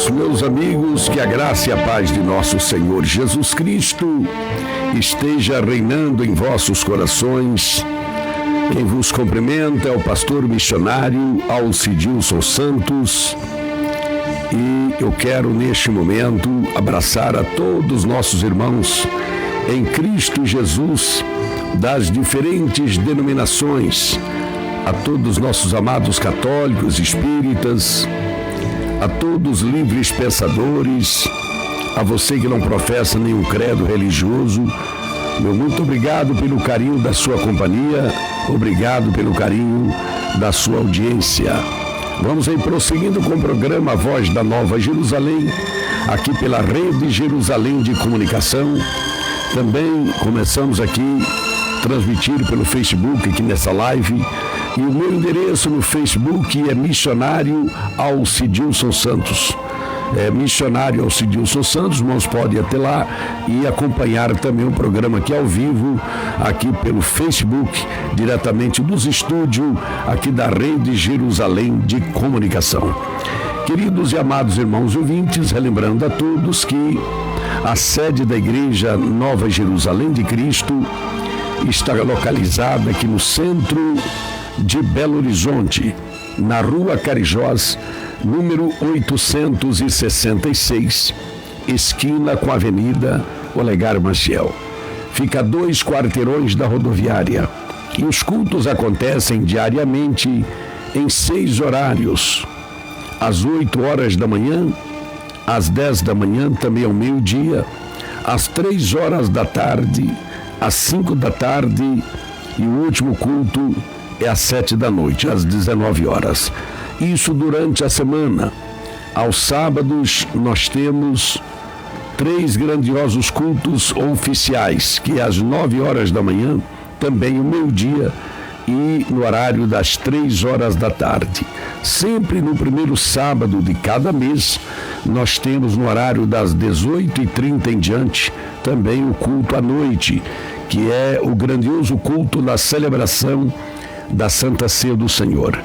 irmãos, meus amigos, que a graça e a paz de nosso Senhor Jesus Cristo esteja reinando em vossos corações. Quem vos cumprimenta é o pastor missionário Alcidilson Santos. E eu quero neste momento abraçar a todos nossos irmãos em Cristo Jesus das diferentes denominações, a todos nossos amados católicos, espíritas, a todos livres pensadores, a você que não professa nenhum credo religioso, meu muito obrigado pelo carinho da sua companhia, obrigado pelo carinho da sua audiência. Vamos aí prosseguindo com o programa A Voz da Nova Jerusalém, aqui pela Rede Jerusalém de Comunicação. Também começamos aqui a transmitir pelo Facebook, aqui nessa live. E o meu endereço no Facebook é Missionário Alcidilson Santos. Missionário Alcidilson Santos, irmãos podem ir até lá e acompanhar também o programa aqui ao vivo, aqui pelo Facebook, diretamente dos estúdios aqui da Rede Jerusalém de Comunicação. Queridos e amados irmãos ouvintes, relembrando a todos que a sede da Igreja Nova Jerusalém de Cristo está localizada aqui no centro de Belo Horizonte, na Rua Carijós, número 866, esquina com a Avenida Olegário Maciel. Fica a 2 quarteirões da rodoviária. E os cultos acontecem diariamente em 6 horários. Às 8 horas da manhã, às 10 da manhã, também ao meio-dia, às 3 horas da tarde, às 5 da tarde e o último culto é às 7 da noite, às 19 horas. Isso durante a semana. Aos sábados nós temos 3 grandiosos cultos oficiais, que é às 9 horas da manhã, também o meio-dia e no horário das 3 horas da tarde. Sempre no primeiro sábado de cada mês, nós temos no horário das 18h30 em diante, também o culto à noite, que é o grandioso culto da celebração da Santa Ceia do Senhor.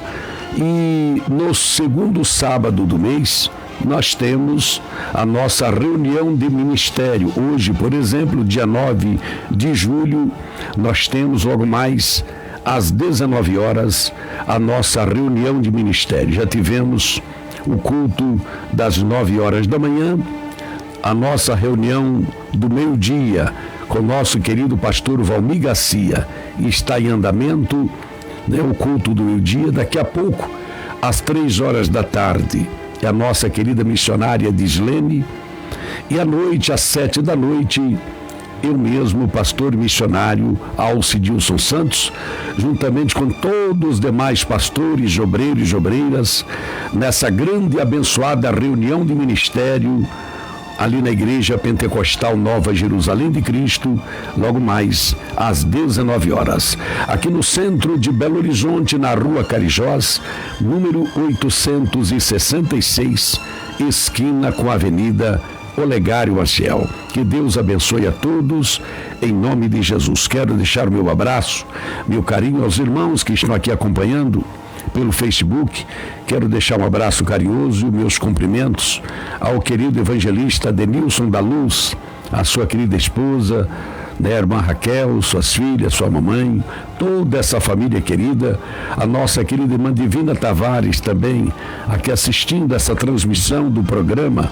E no segundo sábado do mês, nós temos a nossa reunião de ministério. Hoje, por exemplo, dia 9 de julho, nós temos logo mais às 19 horas a nossa reunião de ministério. Já tivemos o culto das 9 horas da manhã, a nossa reunião do meio-dia com o nosso querido pastor Valmir Garcia. Está em andamento, o culto do meio-dia. Daqui a pouco, às 3 horas da tarde, é a nossa querida missionária Dislene. E à noite, às 7 da noite, eu mesmo, pastor missionário Alcidilson Santos, juntamente com todos os demais pastores, obreiros e obreiras, nessa grande e abençoada reunião de ministério, ali na Igreja Pentecostal Nova Jerusalém de Cristo, logo mais às 19 horas. Aqui no centro de Belo Horizonte, na Rua Carijós, número 866, esquina com a Avenida Olegário Maciel. Que Deus abençoe a todos, em nome de Jesus. Quero deixar o meu abraço, meu carinho aos irmãos que estão aqui acompanhando pelo Facebook. Quero deixar um abraço carinhoso e meus cumprimentos ao querido evangelista Denilson da Luz, a sua querida esposa, a irmã Raquel, suas filhas, sua mamãe, toda essa família querida, a nossa querida irmã Divina Tavares também, aqui assistindo essa transmissão do programa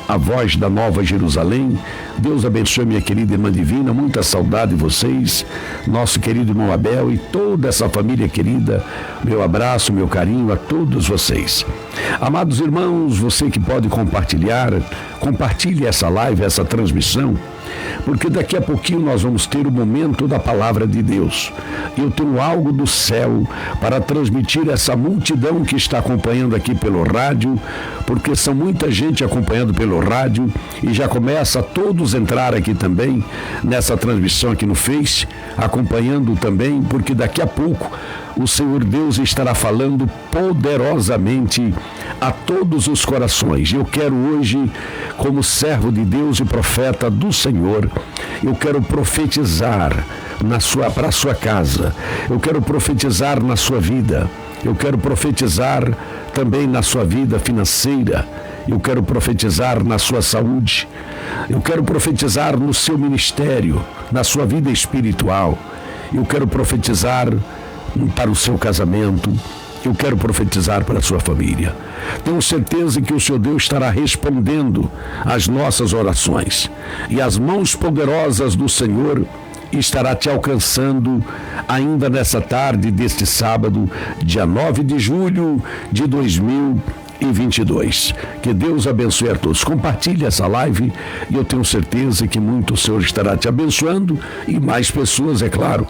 A Voz da Nova Jerusalém. Deus abençoe minha querida irmã Divina, muita saudade de vocês, nosso querido irmão Abel e toda essa família querida. Meu abraço, meu carinho a todos vocês. Amados irmãos, você que pode compartilhar, compartilhe essa live, essa transmissão, porque daqui a pouquinho nós vamos ter o momento da palavra de Deus. Eu tenho algo do céu para transmitir essa multidão que está acompanhando aqui pelo rádio, porque são muita gente acompanhando pelo rádio e já começa a todos entrar aqui também nessa transmissão aqui no Face, acompanhando também, porque daqui a pouco o Senhor Deus estará falando poderosamente a todos os corações. Eu quero hoje, como servo de Deus e profeta do Senhor, eu quero profetizar para a sua casa, eu quero profetizar na sua vida, eu quero profetizar também na sua vida financeira, Eu quero profetizar na sua saúde. Eu quero profetizar no seu ministério, na sua vida espiritual. Eu quero profetizar para o seu casamento. Eu quero profetizar para a sua família. Tenho certeza que o Senhor Deus estará respondendo às nossas orações. E as mãos poderosas do Senhor estará te alcançando ainda nessa tarde deste sábado, dia 9 de julho de 2022. Que Deus abençoe a todos. Compartilhe essa live e eu tenho certeza que muito o Senhor estará te abençoando e mais pessoas, é claro,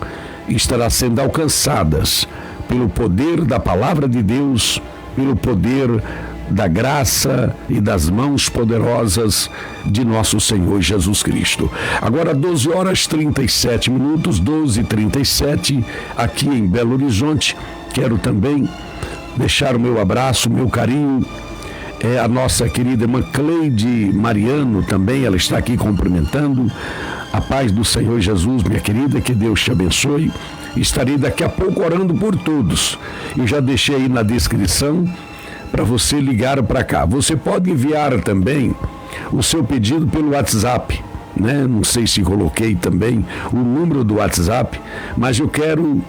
estarão sendo alcançadas pelo poder da palavra de Deus, pelo poder da graça e das mãos poderosas de nosso Senhor Jesus Cristo. Agora 12h37, 12h37, aqui em Belo Horizonte. Quero também deixar o meu abraço, o meu carinho, a nossa querida irmã Cleide Mariano também, ela está aqui cumprimentando. A paz do Senhor Jesus, minha querida, que Deus te abençoe. Estarei daqui a pouco orando por todos. Eu já deixei aí na descrição para você ligar para cá. Você pode enviar também o seu pedido pelo WhatsApp, né? Não sei se coloquei também o número do WhatsApp, mas eu quero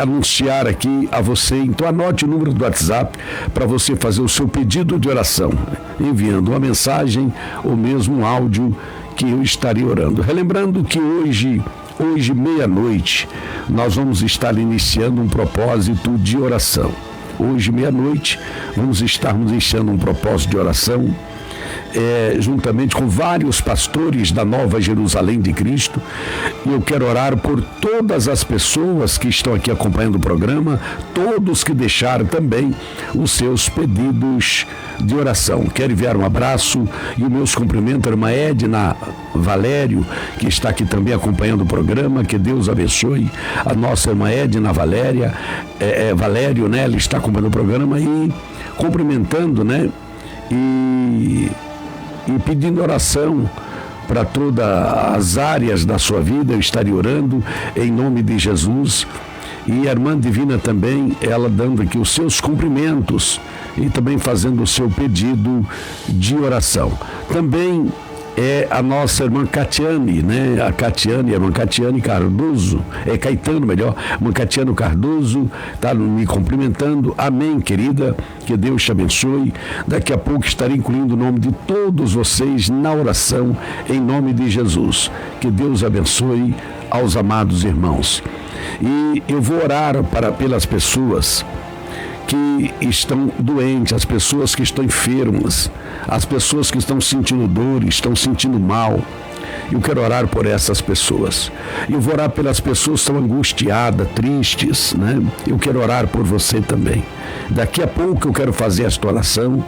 anunciar aqui a você. Então anote o número do WhatsApp para você fazer o seu pedido de oração, enviando uma mensagem ou mesmo um áudio que eu estarei orando. Relembrando que hoje meia-noite, nós vamos estar iniciando um propósito de oração. Hoje, meia-noite, vamos estarmos iniciando um propósito de oração, juntamente com vários pastores da Nova Jerusalém de Cristo. E eu quero orar por todas as pessoas que estão aqui acompanhando o programa, todos que deixaram também os seus pedidos de oração. Quero enviar um abraço e os meus cumprimentos à irmã Edna Valério, que está aqui também acompanhando o programa. Que Deus abençoe a nossa irmã Edna Valério, né? Ela está acompanhando o programa e cumprimentando, né? E pedindo oração para todas as áreas da sua vida. Eu estarei orando em nome de Jesus. E a irmã Divina também, ela dando aqui os seus cumprimentos e também fazendo o seu pedido de oração. Também a nossa irmã Catiane, né? A irmã Catiane Cardoso, Caetano melhor, irmã Catiano Cardoso, está me cumprimentando. Amém, querida, que Deus te abençoe. Daqui a pouco estarei incluindo o nome de todos vocês na oração, em nome de Jesus. Que Deus abençoe aos amados irmãos. E eu vou orar pelas pessoas que estão doentes, as pessoas que estão enfermas, as pessoas que estão sentindo dor, estão sentindo mal. Eu quero orar por essas pessoas. Eu vou orar pelas pessoas que estão angustiadas, tristes, né? Eu quero orar por você também. Daqui a pouco eu quero fazer esta oração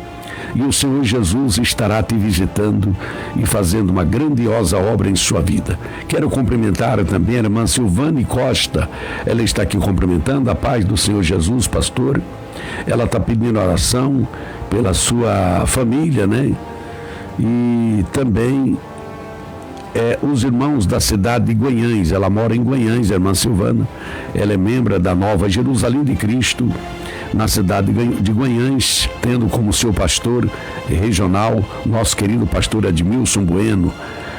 e o Senhor Jesus estará te visitando e fazendo uma grandiosa obra em sua vida. Quero cumprimentar também a irmã Silvane Costa. Ela está aqui cumprimentando. A paz do Senhor Jesus, pastor. Ela está pedindo oração pela sua família, né? E também os irmãos da cidade de Guanhães. Ela mora em Guanhães, a irmã Silvana. Ela é membro da Nova Jerusalém de Cristo, na cidade de Guanhães, tendo como seu pastor regional nosso querido pastor Edmilson Bueno.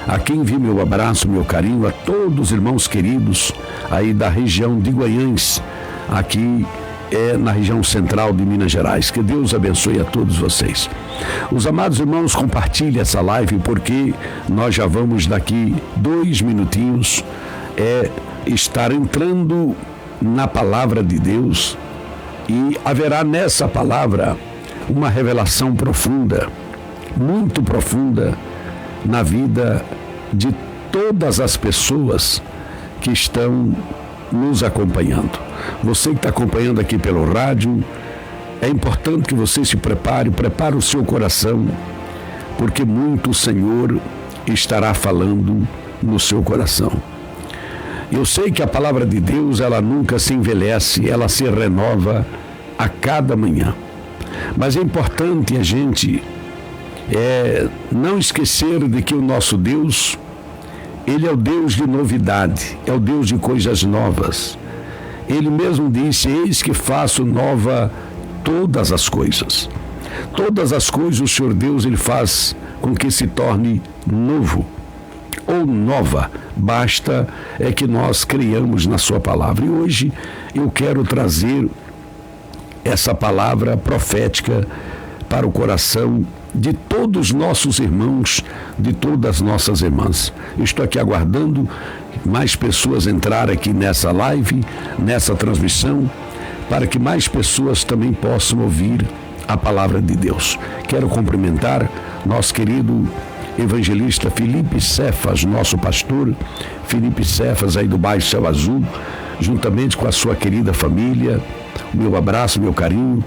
A quem envio meu abraço, meu carinho a todos os irmãos queridos aí da região de Guanhães, aqui na região central de Minas Gerais. Que Deus abençoe a todos vocês. Os amados irmãos, compartilhem essa live, porque nós já vamos daqui 2 minutinhos estar entrando na palavra de Deus, e haverá nessa palavra uma revelação profunda, muito profunda, na vida de todas as pessoas que estão nos acompanhando. Você que está acompanhando aqui pelo rádio, é importante que você se prepare o seu coração, porque muito o Senhor estará falando no seu coração. Eu sei que a palavra de Deus, ela nunca se envelhece, ela se renova a cada manhã. Mas é importante a gente não esquecer de que o nosso Deus, Ele é o Deus de novidade, é o Deus de coisas novas. Ele mesmo disse: eis que faço nova todas as coisas. Todas as coisas o Senhor Deus, Ele faz com que se torne novo ou nova. Basta é que nós creiamos na sua palavra. E hoje eu quero trazer essa palavra profética para o coração de todos os nossos irmãos, de todas as nossas irmãs. Eu estou aqui aguardando mais pessoas entrar aqui nessa live, nessa transmissão, para que mais pessoas também possam ouvir a palavra de Deus. Quero cumprimentar nosso querido evangelista Felipe Cefas, nosso pastor Felipe Cefas, aí do bairro Céu Azul, juntamente com a sua querida família. Meu abraço, meu carinho.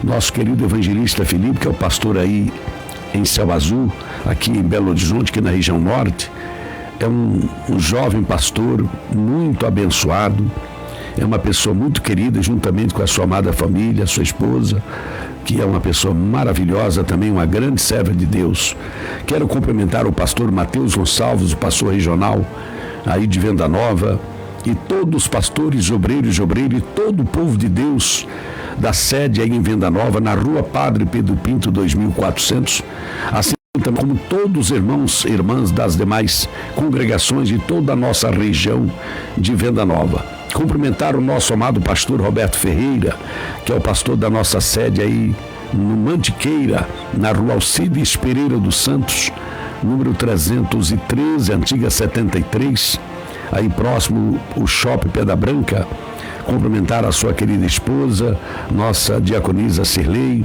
Nosso querido evangelista Felipe, que é o pastor aí em Céu Azul, aqui em Belo Horizonte, aqui na região norte, é um jovem pastor muito abençoado, é uma pessoa muito querida, juntamente com a sua amada família, sua esposa, que é uma pessoa maravilhosa também, uma grande serva de Deus. Quero cumprimentar o pastor Mateus Gonçalves, o pastor regional aí de Venda Nova, e todos os pastores, obreiros e obreiras, e todo o povo de Deus da sede aí em Venda Nova, na rua Padre Pedro Pinto, 2400, assim também como todos os irmãos e irmãs das demais congregações de toda a nossa região de Venda Nova. Cumprimentar o nosso amado pastor Roberto Ferreira, que é o pastor da nossa sede aí no Mantiqueira, na rua Alcides Pereira dos Santos, número 313, antiga 73, aí próximo o Shopping Pedra Branca. Cumprimentar a sua querida esposa, nossa diaconisa Cirlei,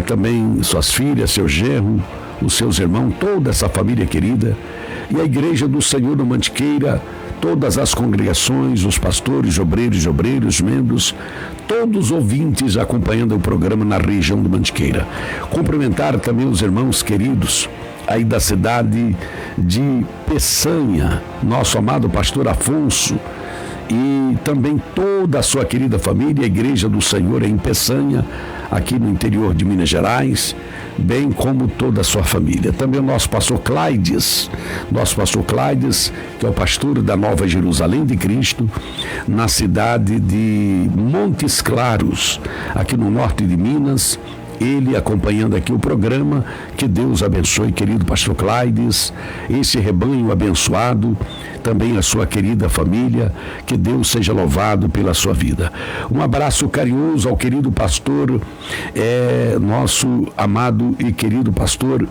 também suas filhas, seu genro, os seus irmãos, toda essa família querida, e a Igreja do Senhor no Mantiqueira, todas as congregações, os pastores, obreiros, membros, todos os ouvintes acompanhando o programa na região do Mantiqueira. Cumprimentar também os irmãos queridos aí da cidade de Peçanha, nosso amado pastor Afonso, e também toda a sua querida família, a Igreja do Senhor em Peçanha, aqui no interior de Minas Gerais, bem como toda a sua família. Também o nosso pastor Claydes, que é o pastor da Nova Jerusalém de Cristo, na cidade de Montes Claros, aqui no norte de Minas, ele acompanhando aqui o programa. Que Deus abençoe, querido pastor Claydes, esse rebanho abençoado, também a sua querida família, que Deus seja louvado pela sua vida. Um abraço carinhoso ao querido pastor, nosso amado e querido pastor,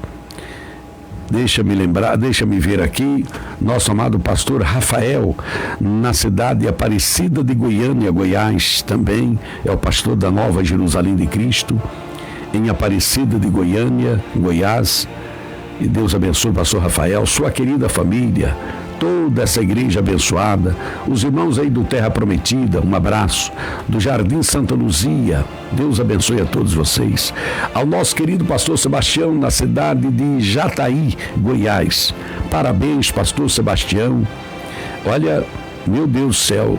deixa-me ver aqui, nosso amado pastor Rafael, na cidade Aparecida de Goiânia, Goiás, também é o pastor da Nova Jerusalém de Cristo, em Aparecida de Goiânia, Goiás. E Deus abençoe o pastor Rafael, sua querida família, toda essa igreja abençoada, os irmãos aí do Terra Prometida, um abraço, do Jardim Santa Luzia, Deus abençoe a todos vocês. Ao nosso querido pastor Sebastião, na cidade de Jataí, Goiás, parabéns, pastor Sebastião. Olha, meu Deus do céu,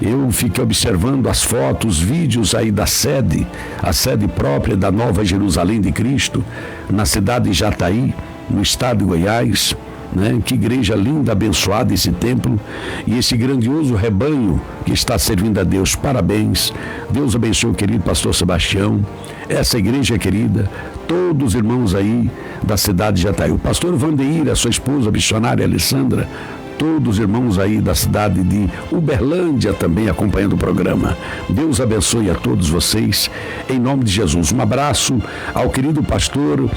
eu fiquei observando as fotos, vídeos aí da sede, a sede própria da Nova Jerusalém de Cristo, na cidade de Jataí, no estado de Goiás, né? Que igreja linda, abençoada esse templo e esse grandioso rebanho que está servindo a Deus. Parabéns, Deus abençoe o querido pastor Sebastião, essa igreja querida, todos os irmãos aí da cidade de Jataí, o pastor Vandeir, a sua esposa, a missionária Alessandra, todos os irmãos aí da cidade de Uberlândia também acompanhando o programa. Deus abençoe a todos vocês, em nome de Jesus. Um abraço ao querido pastor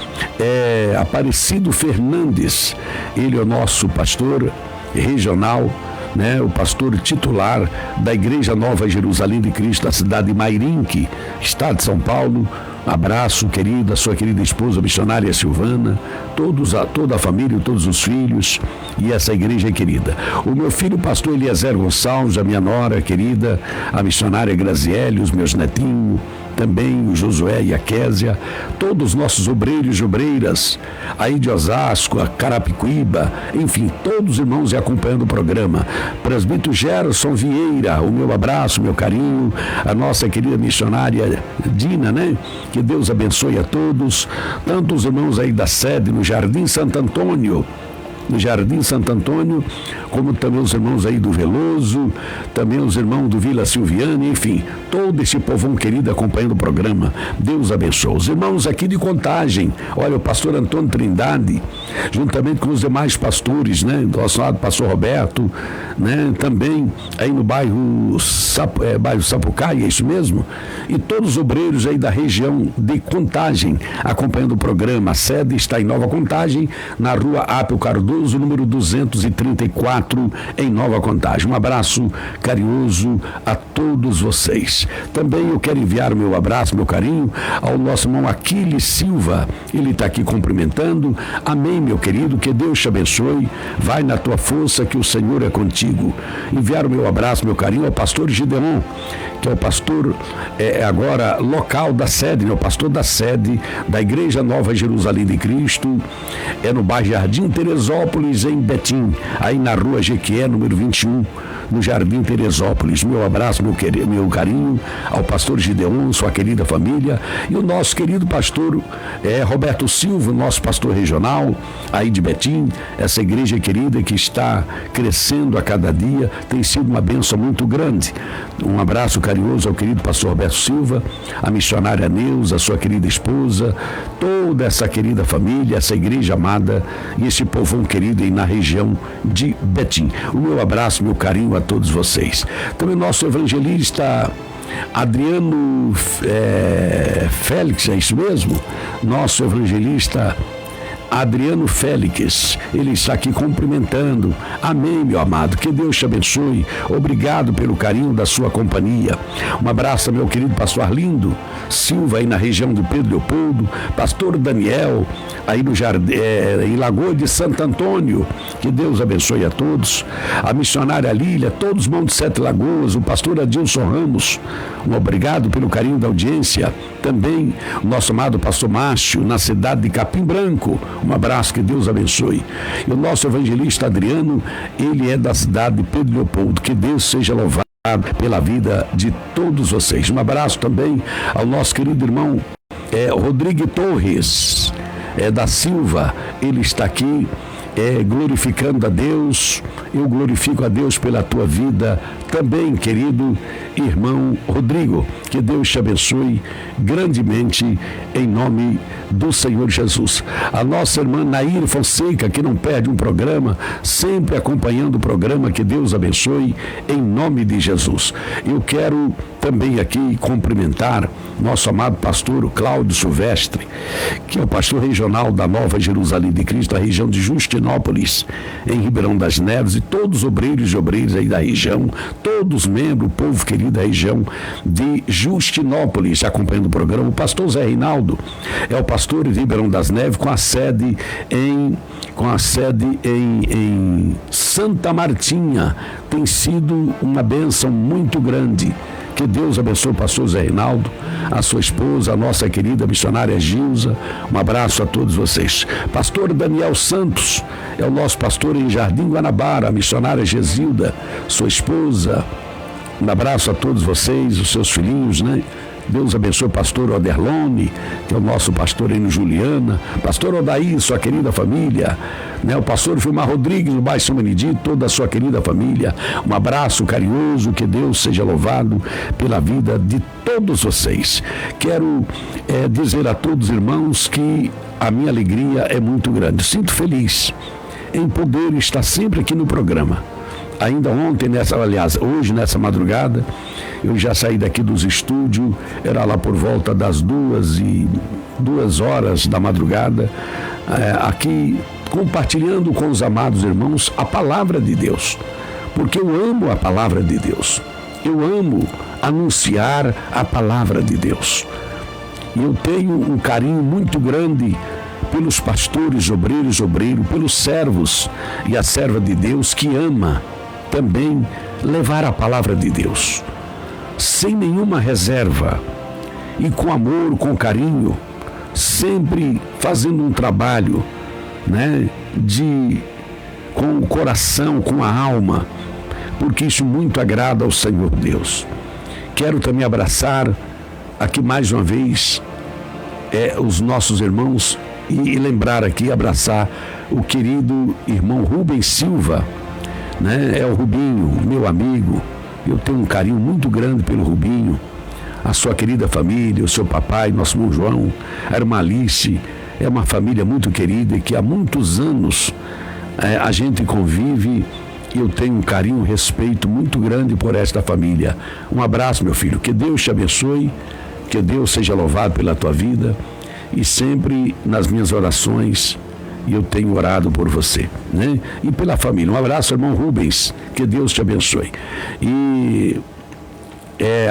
Aparecido Fernandes, ele é o nosso pastor regional, né, o pastor titular da Igreja Nova Jerusalém de Cristo, da cidade de Mairinque, estado de São Paulo. Abraço, querida, sua querida esposa, missionária Silvana, toda a família, todos os filhos e essa igreja querida. O meu filho, pastor Eliezer Gonçalves, a minha nora querida, a missionária Graziele, os meus netinhos, também o Josué e a Késia, todos os nossos obreiros e obreiras, aí de Osasco, a Carapicuíba, enfim, todos os irmãos acompanhando o programa. Presbítero Gerson Vieira, o meu abraço, meu carinho, a nossa querida missionária Dina, né? Que Deus abençoe a todos, tantos irmãos aí da sede no Jardim Santo Antônio, no Jardim Santo Antônio, como também os irmãos aí do Veloso, também os irmãos do Vila Silviane, enfim, todo esse povão querido acompanhando o programa. Deus abençoe. Os irmãos aqui de Contagem, olha, o pastor Antônio Trindade, juntamente com os demais pastores, né, do nosso lado, pastor Roberto, né, também aí no bairro Sapucaia, é isso mesmo? E todos os obreiros aí da região de Contagem acompanhando o programa. A sede está em Nova Contagem, na rua Apio Cardoso, número 234, em Nova Contagem. Um abraço carinhoso a todos vocês. Também eu quero enviar meu abraço, meu carinho ao nosso irmão Aquiles Silva. Ele está aqui cumprimentando. Amém, meu querido, que Deus te abençoe. Vai na tua força, que o Senhor é contigo. Enviar o meu abraço, meu carinho ao pastor Gideon, que é o pastor agora local da sede, né? O pastor da sede da Igreja Nova Jerusalém de Cristo, no bairro Jardim Teresópolis, em Betim, aí na rua Jequié, número 21, no Jardim Teresópolis. Meu abraço, meu carinho ao pastor Gideon, sua querida família, e o nosso querido pastor Roberto Silva, nosso pastor regional, aí de Betim, essa igreja querida que está crescendo a cada dia, tem sido uma bênção muito grande. Um abraço carinhoso ao querido pastor Roberto Silva, a missionária Neuza, a sua querida esposa, toda essa querida família, essa igreja amada e esse povão querido aí na região de Betim. O meu abraço, meu carinho a todos vocês. Também nosso evangelista Adriano Félix, é isso mesmo? Nosso evangelista Adriano Félix, ele está aqui cumprimentando. Amém, meu amado, que Deus te abençoe. Obrigado pelo carinho da sua companhia. Um abraço ao meu querido pastor Arlindo Silva, aí na região de Pedro Leopoldo, pastor Daniel, aí no Jardim, em Lagoa de Santo Antônio. Que Deus abençoe a todos. A missionária Lília, todos os irmãos de Sete Lagoas, o pastor Adilson Ramos, um obrigado pelo carinho da audiência. Também o nosso amado pastor Márcio, na cidade de Capim Branco. Um abraço, que Deus abençoe. E o nosso evangelista Adriano, ele é da cidade de Pedro Leopoldo. Que Deus seja louvado pela vida de todos vocês. Um abraço também ao nosso querido irmão Rodrigo Torres, da Silva. Ele está aqui glorificando a Deus. Eu glorifico a Deus pela tua vida também, querido irmão Rodrigo. Que Deus te abençoe grandemente em nome do Senhor Jesus. A nossa irmã Nair Fonseca, que não perde um programa, sempre acompanhando o programa. Que Deus abençoe em nome de Jesus. Eu quero também aqui cumprimentar nosso amado pastor Cláudio Silvestre, que é o pastor regional da Nova Jerusalém de Cristo, da região de Justinópolis, em Ribeirão das Neves, e todos os obreiros e obreiras aí da região, todos membros, o povo querido da região de Justinópolis, acompanhando o programa. O pastor Zé Reinaldo é o pastor de Ribeirão das Neves, com a sede em Santa Martinha. Tem sido uma bênção muito grande. Que Deus abençoe o pastor Zé Reinaldo, a sua esposa, a nossa querida missionária Gilza. Um abraço a todos vocês. Pastor Daniel Santos é o nosso pastor em Jardim Guanabara, a missionária Gesilda, sua esposa. Um abraço a todos vocês, os seus filhinhos, né? Deus abençoe o pastor Oderlone, que é o nosso pastor aí no Juliana, pastor Odaí, sua querida família, né? O pastor Vilmar Rodrigues, no bairro São Benedito, toda a sua querida família. Um abraço carinhoso, que Deus seja louvado pela vida de todos vocês. Quero dizer a todos os irmãos que a minha alegria é muito grande. Sinto feliz em poder estar sempre aqui no programa. Ainda ontem, hoje nessa madrugada, eu já saí daqui dos estúdios, era lá por volta das 2 horas da madrugada, aqui compartilhando com os amados irmãos a palavra de Deus, porque eu amo a palavra de Deus, eu amo anunciar a palavra de Deus, e eu tenho um carinho muito grande pelos pastores, obreiros, pelos servos e a serva de Deus que ama também levar a palavra de Deus, sem nenhuma reserva e com amor, com carinho, sempre fazendo um trabalho, né, com o coração, com a alma, porque isso muito agrada ao Senhor Deus. Quero também abraçar aqui mais uma vez os nossos irmãos e lembrar aqui, abraçar o querido irmão Rubens Silva, né? É o Rubinho, meu amigo. Eu tenho um carinho muito grande pelo Rubinho, a sua querida família, o seu papai, nosso irmão João, a irmã Alice. É uma família muito querida e que há muitos anos a gente convive. E eu tenho um carinho, um respeito muito grande por esta família. Um abraço, meu filho. Que Deus te abençoe, que Deus seja louvado pela tua vida. E sempre nas minhas orações eu tenho orado por você, né? E pela família. Um abraço, irmão Rubens. Que Deus te abençoe. E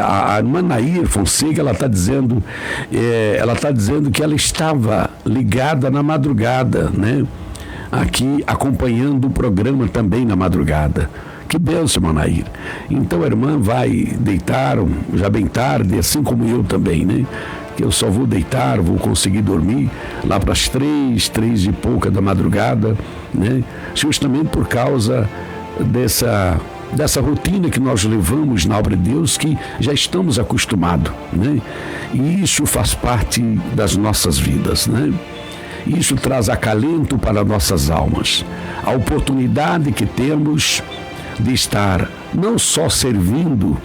a irmã Nair Fonseca, ela está dizendo que ela estava ligada na madrugada, né? Aqui acompanhando o programa também na madrugada. Que bênção, irmã Nair. Então a irmã vai deitar já bem tarde, assim como eu também, né? Que eu só vou deitar, vou conseguir dormir lá para as 3 e pouca da madrugada, né? Justamente por causa dessa rotina que nós levamos na obra de Deus, que já estamos acostumados, né? E isso faz parte das nossas vidas, né? Isso traz acalento para nossas almas. A oportunidade que temos de estar não só servindo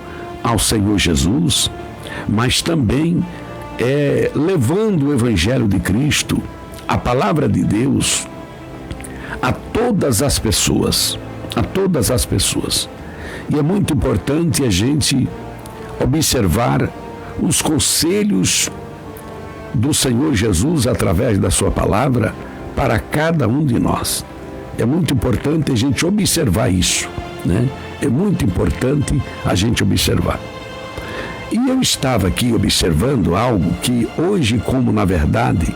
ao Senhor Jesus, mas também levando o Evangelho de Cristo, a palavra de Deus, a todas as pessoas. A todas as pessoas. E é muito importante a gente observar os conselhos do Senhor Jesus através da sua palavra para cada um de nós. É muito importante a gente observar isso, né? É muito importante a gente observar. E eu estava aqui observando algo que hoje, como na verdade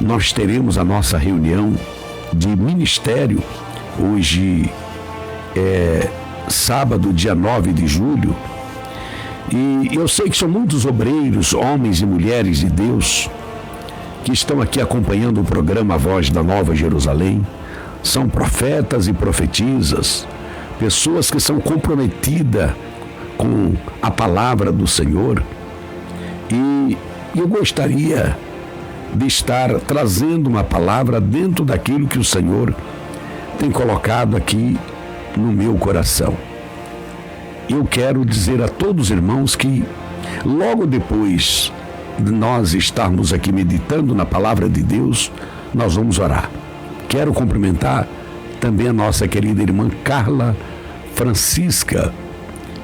nós teremos a nossa reunião de ministério, hoje é sábado, dia 9 de julho, e eu sei que são muitos obreiros, homens e mulheres de Deus, que estão aqui acompanhando o programa A Voz da Nova Jerusalém. São profetas e profetisas, pessoas que são comprometidas com a palavra do Senhor. E eu gostaria de estar trazendo uma palavra dentro daquilo que o Senhor tem colocado aqui no meu coração. Eu quero dizer a todos os irmãos que logo depois de nós estarmos aqui meditando na palavra de Deus, nós vamos orar. Quero cumprimentar também a nossa querida irmã Carla Francisca,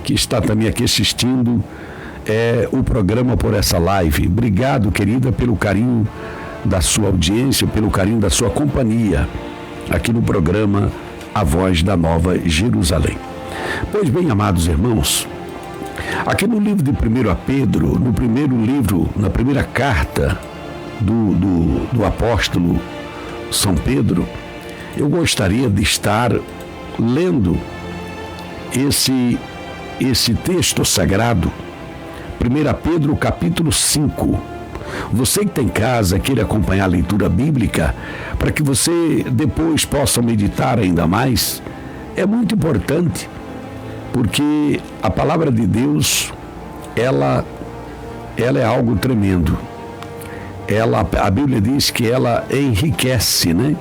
que está também aqui assistindo o programa por essa live. Obrigado, querida, pelo carinho da sua audiência, pelo carinho da sua companhia aqui no programa A Voz da Nova Jerusalém. Pois bem, amados irmãos, aqui no livro de 1 Pedro, no primeiro livro, na primeira carta do apóstolo São Pedro, eu gostaria de estar lendo esse texto sagrado, 1 Pedro capítulo 5. Você que tem em casa, queira acompanhar a leitura bíblica, para que você depois possa meditar ainda mais, é muito importante, porque a palavra de Deus, ela é algo tremendo. A Bíblia diz que ela enriquece, né?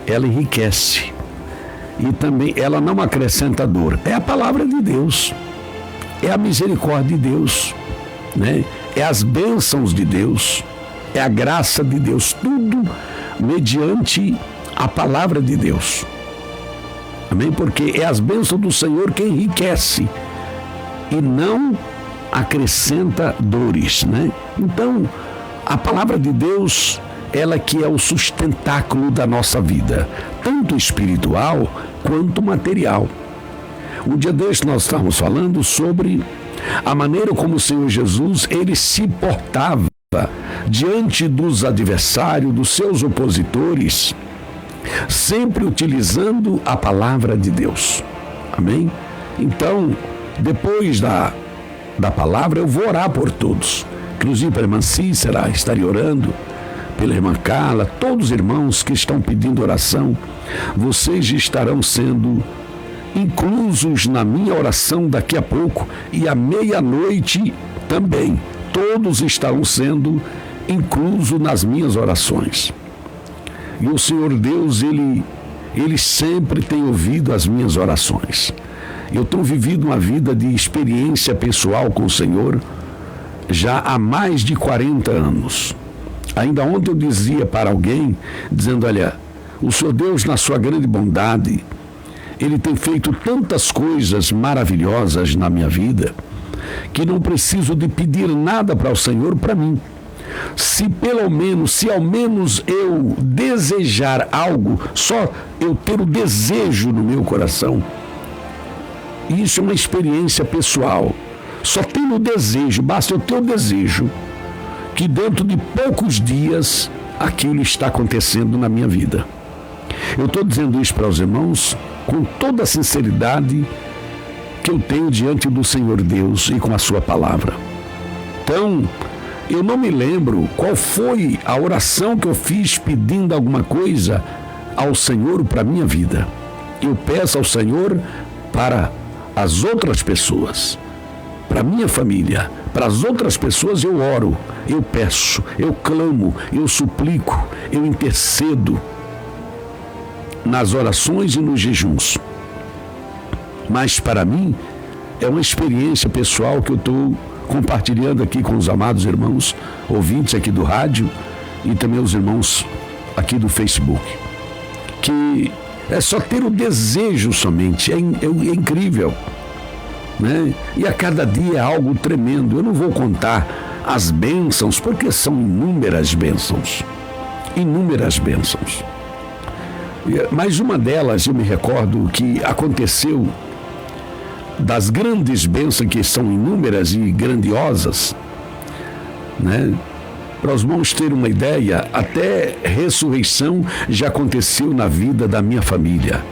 Ela enriquece. E também ela não acrescenta dor. É a palavra de Deus. É a misericórdia de Deus, né? É as bênçãos de Deus. É a graça de Deus. Tudo mediante a palavra de Deus. Amém? Porque é as bênçãos do Senhor que enriquece e não acrescenta dores, né? Então, a palavra de Deus, ela que é o sustentáculo da nossa vida, tanto espiritual quanto material. Um dia desse nós estávamos falando sobre a maneira como o Senhor Jesus, ele se portava diante dos adversários, dos seus opositores, sempre utilizando a palavra de Deus. Amém? Então, depois da palavra, eu vou orar por todos. Inclusive pela irmã Cícera, estaria orando, pela irmã Carla, todos os irmãos que estão pedindo oração, vocês estarão sendo inclusos na minha oração daqui a pouco, e à meia-noite também. Todos estarão sendo inclusos nas minhas orações. E o Senhor Deus, Ele sempre tem ouvido as minhas orações. Eu tenho vivido uma vida de experiência pessoal com o Senhor já há mais de 40 anos. Ainda ontem eu dizia para alguém, dizendo, olha, o Senhor Deus, na sua grande bondade, Ele tem feito tantas coisas maravilhosas na minha vida, que não preciso de pedir nada para o Senhor para mim. Se ao menos eu desejar algo, só eu ter o desejo no meu coração, isso é uma experiência pessoal. Só tenho o desejo, basta eu ter o desejo, que dentro de poucos dias aquilo está acontecendo na minha vida. Eu estou dizendo isso para os irmãos com toda a sinceridade que eu tenho diante do Senhor Deus e com a sua palavra. Então, eu não me lembro qual foi a oração que eu fiz pedindo alguma coisa ao Senhor para a minha vida. Eu peço ao Senhor para as outras pessoas, para a minha família, para as outras pessoas eu oro, eu peço, eu clamo, eu suplico, eu intercedo nas orações e nos jejuns. Mas para mim é uma experiência pessoal que eu estou compartilhando aqui com os amados irmãos, ouvintes aqui do rádio e também os irmãos aqui do Facebook, que é só ter o desejo somente, é incrível, né? E a cada dia é algo tremendo. Eu não vou contar as bênçãos, porque são inúmeras bênçãos, mas uma delas eu me recordo que aconteceu, das grandes bênçãos que são inúmeras e grandiosas, né? Para os irmãos terem uma ideia, até ressurreição já aconteceu na vida da minha família.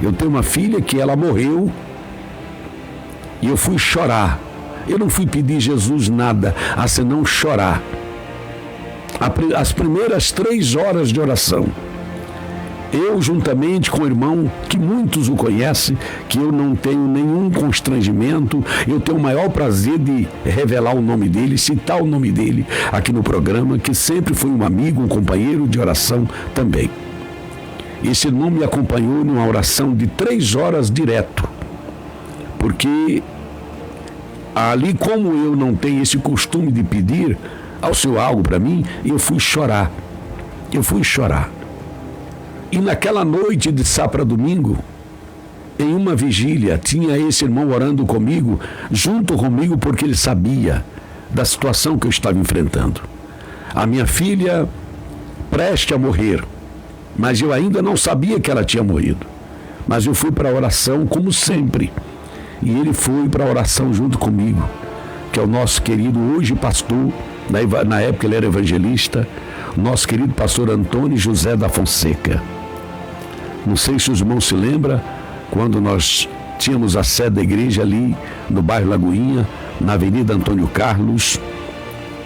Eu tenho uma filha que ela morreu e eu fui chorar. Eu não fui pedir Jesus nada, a senão chorar. As primeiras 3 horas de oração, eu, juntamente com o irmão, que muitos o conhecem, que eu não tenho nenhum constrangimento, eu tenho o maior prazer de revelar o nome dele, citar o nome dele aqui no programa, que sempre foi um amigo, um companheiro de oração também. Esse irmão me acompanhou numa oração de 3 horas direto, porque ali, como eu não tenho esse costume de pedir ao Senhor algo para mim, eu fui chorar. E naquela noite de sábado para domingo, em uma vigília, tinha esse irmão orando comigo, junto comigo, porque ele sabia da situação que eu estava enfrentando. A minha filha preste a morrer, mas eu ainda não sabia que ela tinha morrido. Mas eu fui para a oração como sempre, e ele foi para a oração junto comigo, que é o nosso querido hoje pastor, na época ele era evangelista, o nosso querido pastor Antônio José da Fonseca. Não sei se os irmãos se lembram, quando nós tínhamos a sede da igreja ali no bairro Lagoinha, na Avenida Antônio Carlos,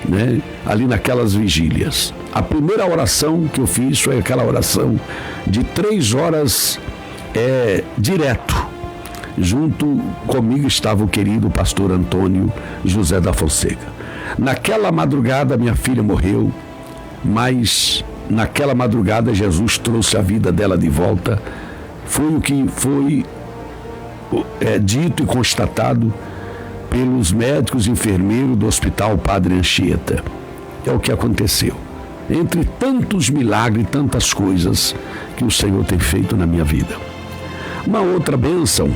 né? Ali naquelas vigílias. A primeira oração que eu fiz foi aquela oração de 3 horas direto. Junto comigo estava o querido pastor Antônio José da Fonseca. Naquela madrugada minha filha morreu, mas naquela madrugada Jesus trouxe a vida dela de volta. Foi o que foi dito e constatado pelos médicos e enfermeiros do Hospital Padre Anchieta. É o que aconteceu. Entre tantos milagres, tantas coisas que o Senhor tem feito na minha vida. Uma outra bênção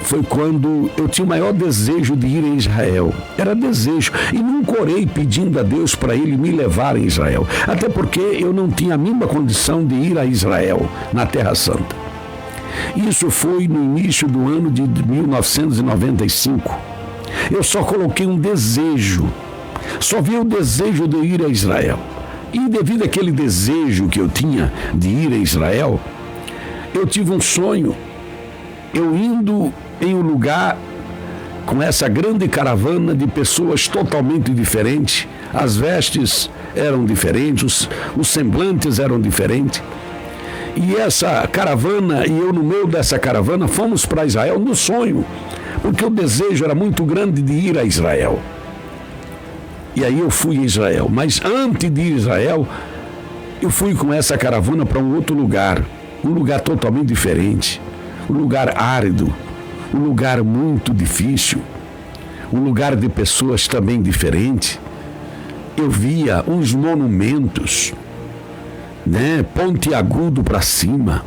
foi quando eu tinha o maior desejo de ir a Israel. Era desejo. E nunca orei pedindo a Deus para Ele me levar a Israel. Até porque eu não tinha a mínima condição de ir a Israel, na Terra Santa. Isso foi no início do ano de 1995. Eu só coloquei um desejo. Só vi o desejo de ir a Israel. E devido àquele desejo que eu tinha de ir a Israel, eu tive um sonho. Eu indo em um lugar com essa grande caravana de pessoas totalmente diferentes, as vestes eram diferentes, os semblantes eram diferentes. E essa caravana, e eu no meio dessa caravana, fomos para Israel no sonho, porque o desejo era muito grande de ir a Israel. E aí eu fui a Israel, mas antes de ir a Israel, Eu fui com essa caravana para um outro lugar, um lugar totalmente diferente, um lugar árido, um lugar muito difícil, um lugar de pessoas também diferentes. Eu via uns monumentos, né, pontiagudo para cima.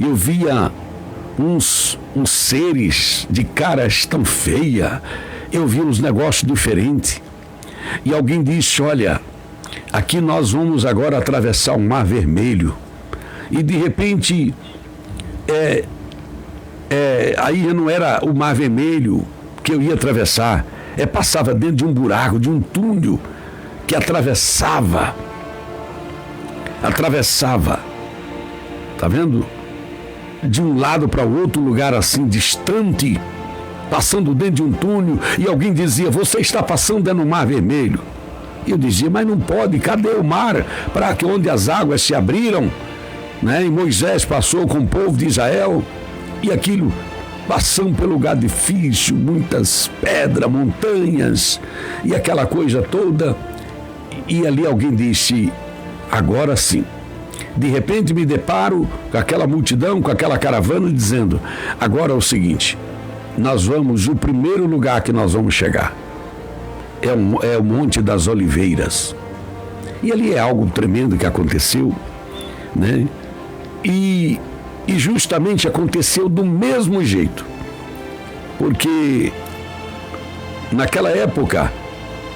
Eu via uns seres de caras tão feia. Eu via uns negócios diferentes. E alguém disse: olha, aqui nós vamos agora atravessar o Mar Vermelho. E de repente, aí já não era o Mar Vermelho que eu ia atravessar. Passava dentro de um buraco, de um túnel que atravessava. Tá vendo? De um lado para o outro, lugar assim distante, passando dentro de um túnel, e alguém dizia: você está passando dentro do Mar Vermelho. E eu dizia: mas não pode, cadê o mar para que onde as águas se abriram, né? E Moisés passou com o povo de Israel, e aquilo passando pelo lugar difícil, muitas pedras, montanhas e aquela coisa toda. E ali alguém disse: agora sim. De repente me deparo com aquela multidão, com aquela caravana, dizendo: agora é o seguinte, nós vamos, o primeiro lugar que nós vamos chegar é o Monte das Oliveiras. E ali é algo tremendo que aconteceu, né? E justamente aconteceu do mesmo jeito, porque naquela época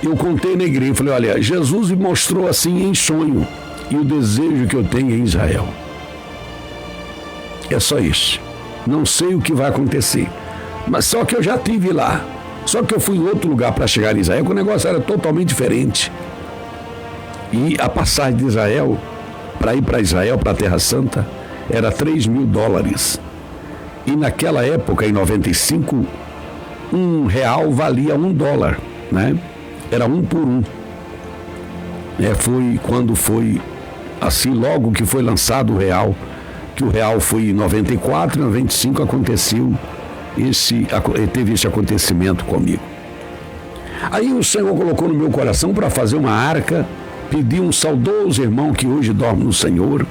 eu contei na igreja, falei: olha, Jesus me mostrou assim em sonho, e o desejo que eu tenho em Israel. É só isso. Não sei o que vai acontecer, mas só que eu já estive lá. Só que eu fui em outro lugar para chegar em Israel, que o negócio era totalmente diferente. E a passagem de Israel, para ir para Israel, para a Terra Santa, era $3.000. E naquela época, em 95, R$1 valia $1, né? Era 1 por 1. Foi quando foi assim, logo que foi lançado o real, que o real foi em 94, em 95 aconteceu teve esse acontecimento comigo. Aí o Senhor colocou no meu coração para fazer uma arca, pedi um saudoso irmão que hoje dorme no Senhor,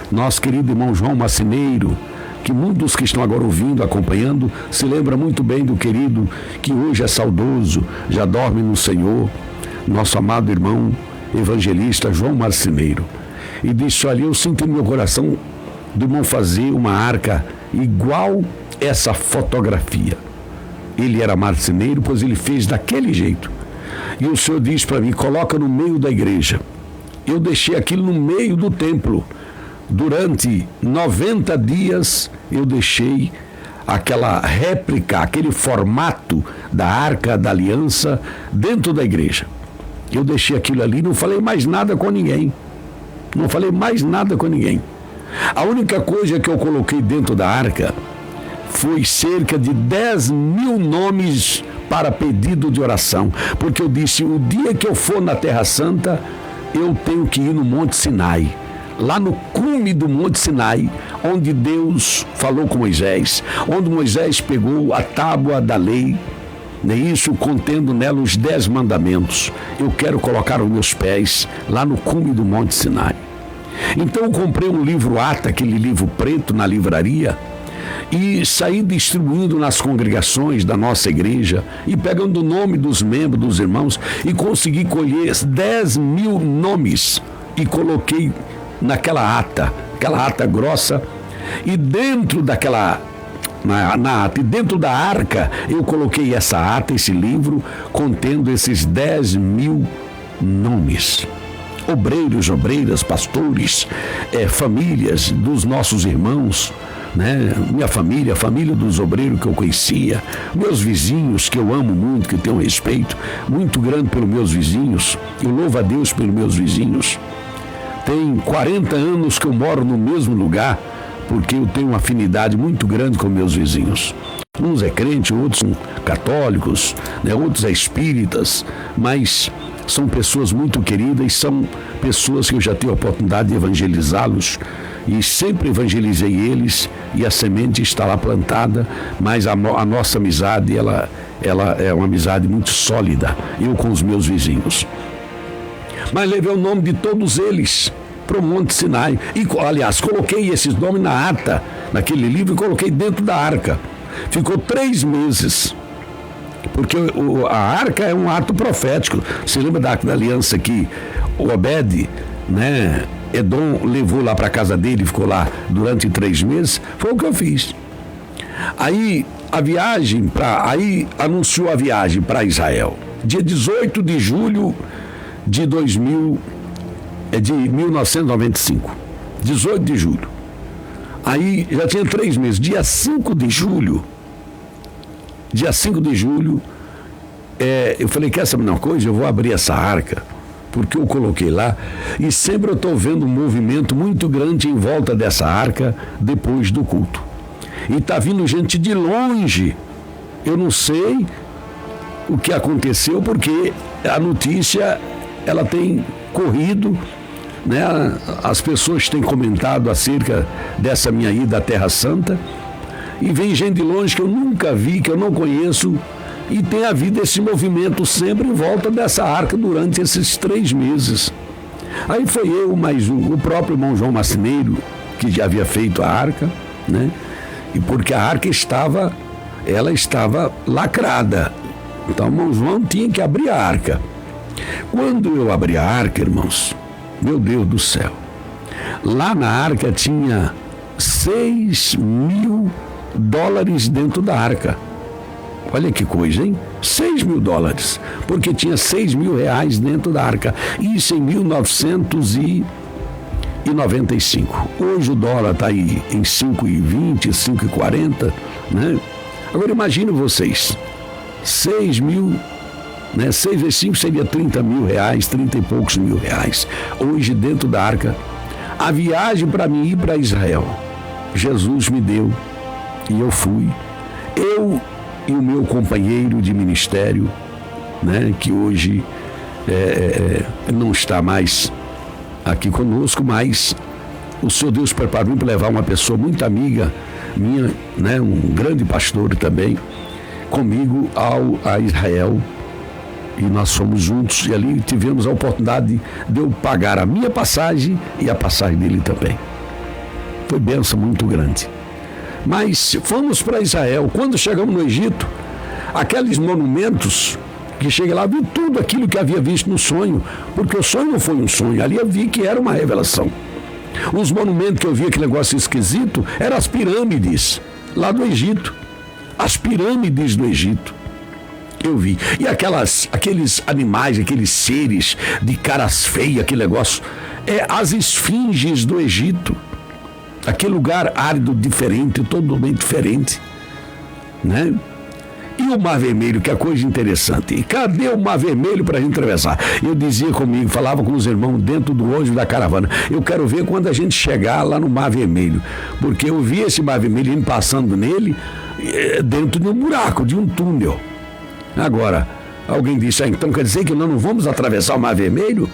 nosso querido irmão João Marcineiro, que muitos que estão agora ouvindo, acompanhando, se lembra muito bem do querido que hoje é saudoso, já dorme no Senhor, nosso amado irmão evangelista João Marcineiro. E disse: olha, eu sinto no meu coração do irmão fazer uma arca igual essa fotografia. Ele era marceneiro, pois ele fez daquele jeito. E o Senhor disse para mim: coloca no meio da igreja. Eu deixei aquilo no meio do templo. Durante 90 dias eu deixei aquela réplica, aquele formato da Arca da Aliança dentro da igreja. Eu deixei aquilo ali, não falei mais nada com ninguém. A única coisa que eu coloquei dentro da arca foi cerca de 10.000 nomes para pedido de oração. Porque eu disse: o dia que eu for na Terra Santa, eu tenho que ir no Monte Sinai. Lá no cume do Monte Sinai, onde Deus falou com Moisés, onde Moisés pegou a tábua da lei, isso contendo nela os 10 mandamentos. Eu quero colocar os meus pés lá no cume do Monte Sinai. Então eu comprei um livro Ata, aquele livro preto, na livraria, e saí distribuindo nas congregações da nossa igreja e pegando o nome dos membros, dos irmãos, e consegui colher 10.000 nomes e coloquei naquela ata, aquela ata grossa, e dentro daquela na ata, e dentro da arca eu coloquei essa ata, esse livro contendo esses 10.000 nomes. Obreiros, obreiras, pastores, famílias dos nossos irmãos, né? Minha família, a família dos obreiros que eu conhecia, meus vizinhos que eu amo muito, que tenho um respeito muito grande pelos meus vizinhos. Eu louvo a Deus pelos meus vizinhos. Tem 40 anos que eu moro no mesmo lugar, porque eu tenho uma afinidade muito grande com meus vizinhos. Uns é crente, outros são católicos, né? Outros é espíritas, mas são pessoas muito queridas, são pessoas que eu já tive a oportunidade de evangelizá-los e sempre evangelizei eles, e a semente está lá plantada, mas a nossa amizade, ela é uma amizade muito sólida, eu com os meus vizinhos. Mas levei o nome de todos eles para o Monte Sinai. E, aliás, coloquei esses nomes na ata, naquele livro, e coloquei dentro da arca. Ficou 3 meses. Porque a arca é um ato profético. Você lembra da Arca da Aliança que o Obed, né, Edom levou lá para a casa dele e ficou lá durante 3 meses? Foi o que eu fiz. Aí aí anunciou a viagem para Israel. Dia 18 de julho de 1995. 18 de julho. Aí já tinha 3 meses. Dia 5 de julho, eu falei, quer saber uma coisa? Eu vou abrir essa arca, porque eu coloquei lá, e sempre eu estou vendo um movimento muito grande em volta dessa arca depois do culto. E está vindo gente de longe. Eu não sei o que aconteceu, porque a notícia, ela tem corrido, né? As pessoas têm comentado acerca dessa minha ida à Terra Santa, e vem gente de longe que eu nunca vi, que eu não conheço, e tem havido esse movimento sempre em volta dessa arca durante esses 3 meses. Aí foi eu, mais o próprio irmão João Macineiro, que já havia feito a arca, né? E porque a arca estava lacrada. Então o irmão João tinha que abrir a arca. Quando eu abri a arca, irmãos, meu Deus do céu, lá na arca tinha $6.000 dentro da arca. Olha que coisa, hein? $6.000, porque tinha R$6.000 dentro da arca. Isso em 1995. Hoje o dólar está aí em 5,20, 5,40, né? Agora imagine vocês, 6.000, né? 6 vezes 5 seria R$30.000, 30 e poucos mil reais. Hoje dentro da arca. A viagem para mim ir para Israel, Jesus me deu e eu fui. Eu e o meu companheiro de ministério, né, que hoje não está mais aqui conosco, mas o Senhor Deus preparou para levar uma pessoa muito amiga minha, né, um grande pastor também, comigo a Israel, e nós fomos juntos, e ali tivemos a oportunidade de eu pagar a minha passagem e a passagem dele também. Foi bênção muito grande. Mas fomos para Israel. Quando chegamos no Egito, aqueles monumentos que cheguei lá, vi tudo aquilo que havia visto no sonho, porque o sonho não foi um sonho, ali eu vi que era uma revelação. Os monumentos que eu vi, aquele negócio esquisito, eram as pirâmides lá do Egito. As pirâmides do Egito. Eu vi. E aqueles animais, aqueles seres de caras feias, aquele negócio, as esfinges do Egito. Aquele lugar árido diferente, totalmente diferente, né? E o Mar Vermelho, que é coisa interessante. E cadê o Mar Vermelho para a gente atravessar? Eu dizia comigo, falava com os irmãos dentro do ônibus da caravana, eu quero ver quando a gente chegar lá no Mar Vermelho, porque eu vi esse Mar Vermelho indo passando nele, dentro de um buraco, de um túnel. Agora, alguém disse, então quer dizer que nós não vamos atravessar o Mar Vermelho?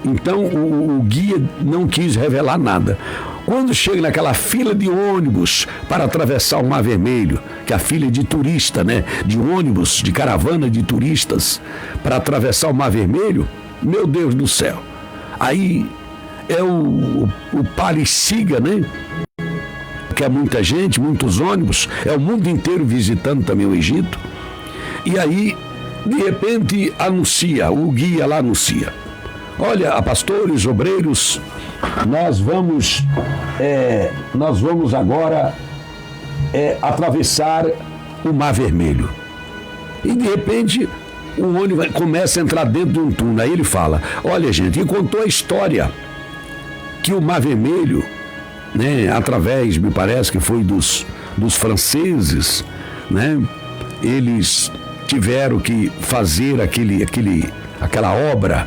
Então o guia não quis revelar nada. Quando chega naquela fila de ônibus para atravessar o Mar Vermelho, que é a fila de turista, né? De ônibus, de caravana de turistas, para atravessar o Mar Vermelho, meu Deus do céu. Aí é o Paliciga, né? Que é muita gente, muitos ônibus, é o mundo inteiro visitando também o Egito. E aí, de repente, o guia lá anuncia. Olha, pastores, obreiros, nós vamos agora atravessar o Mar Vermelho. E de repente o ônibus começa a entrar dentro de um túnel. Aí ele fala, olha gente, e contou a história que o Mar Vermelho, né, através, me parece que foi dos franceses, né, eles tiveram que fazer aquela obra,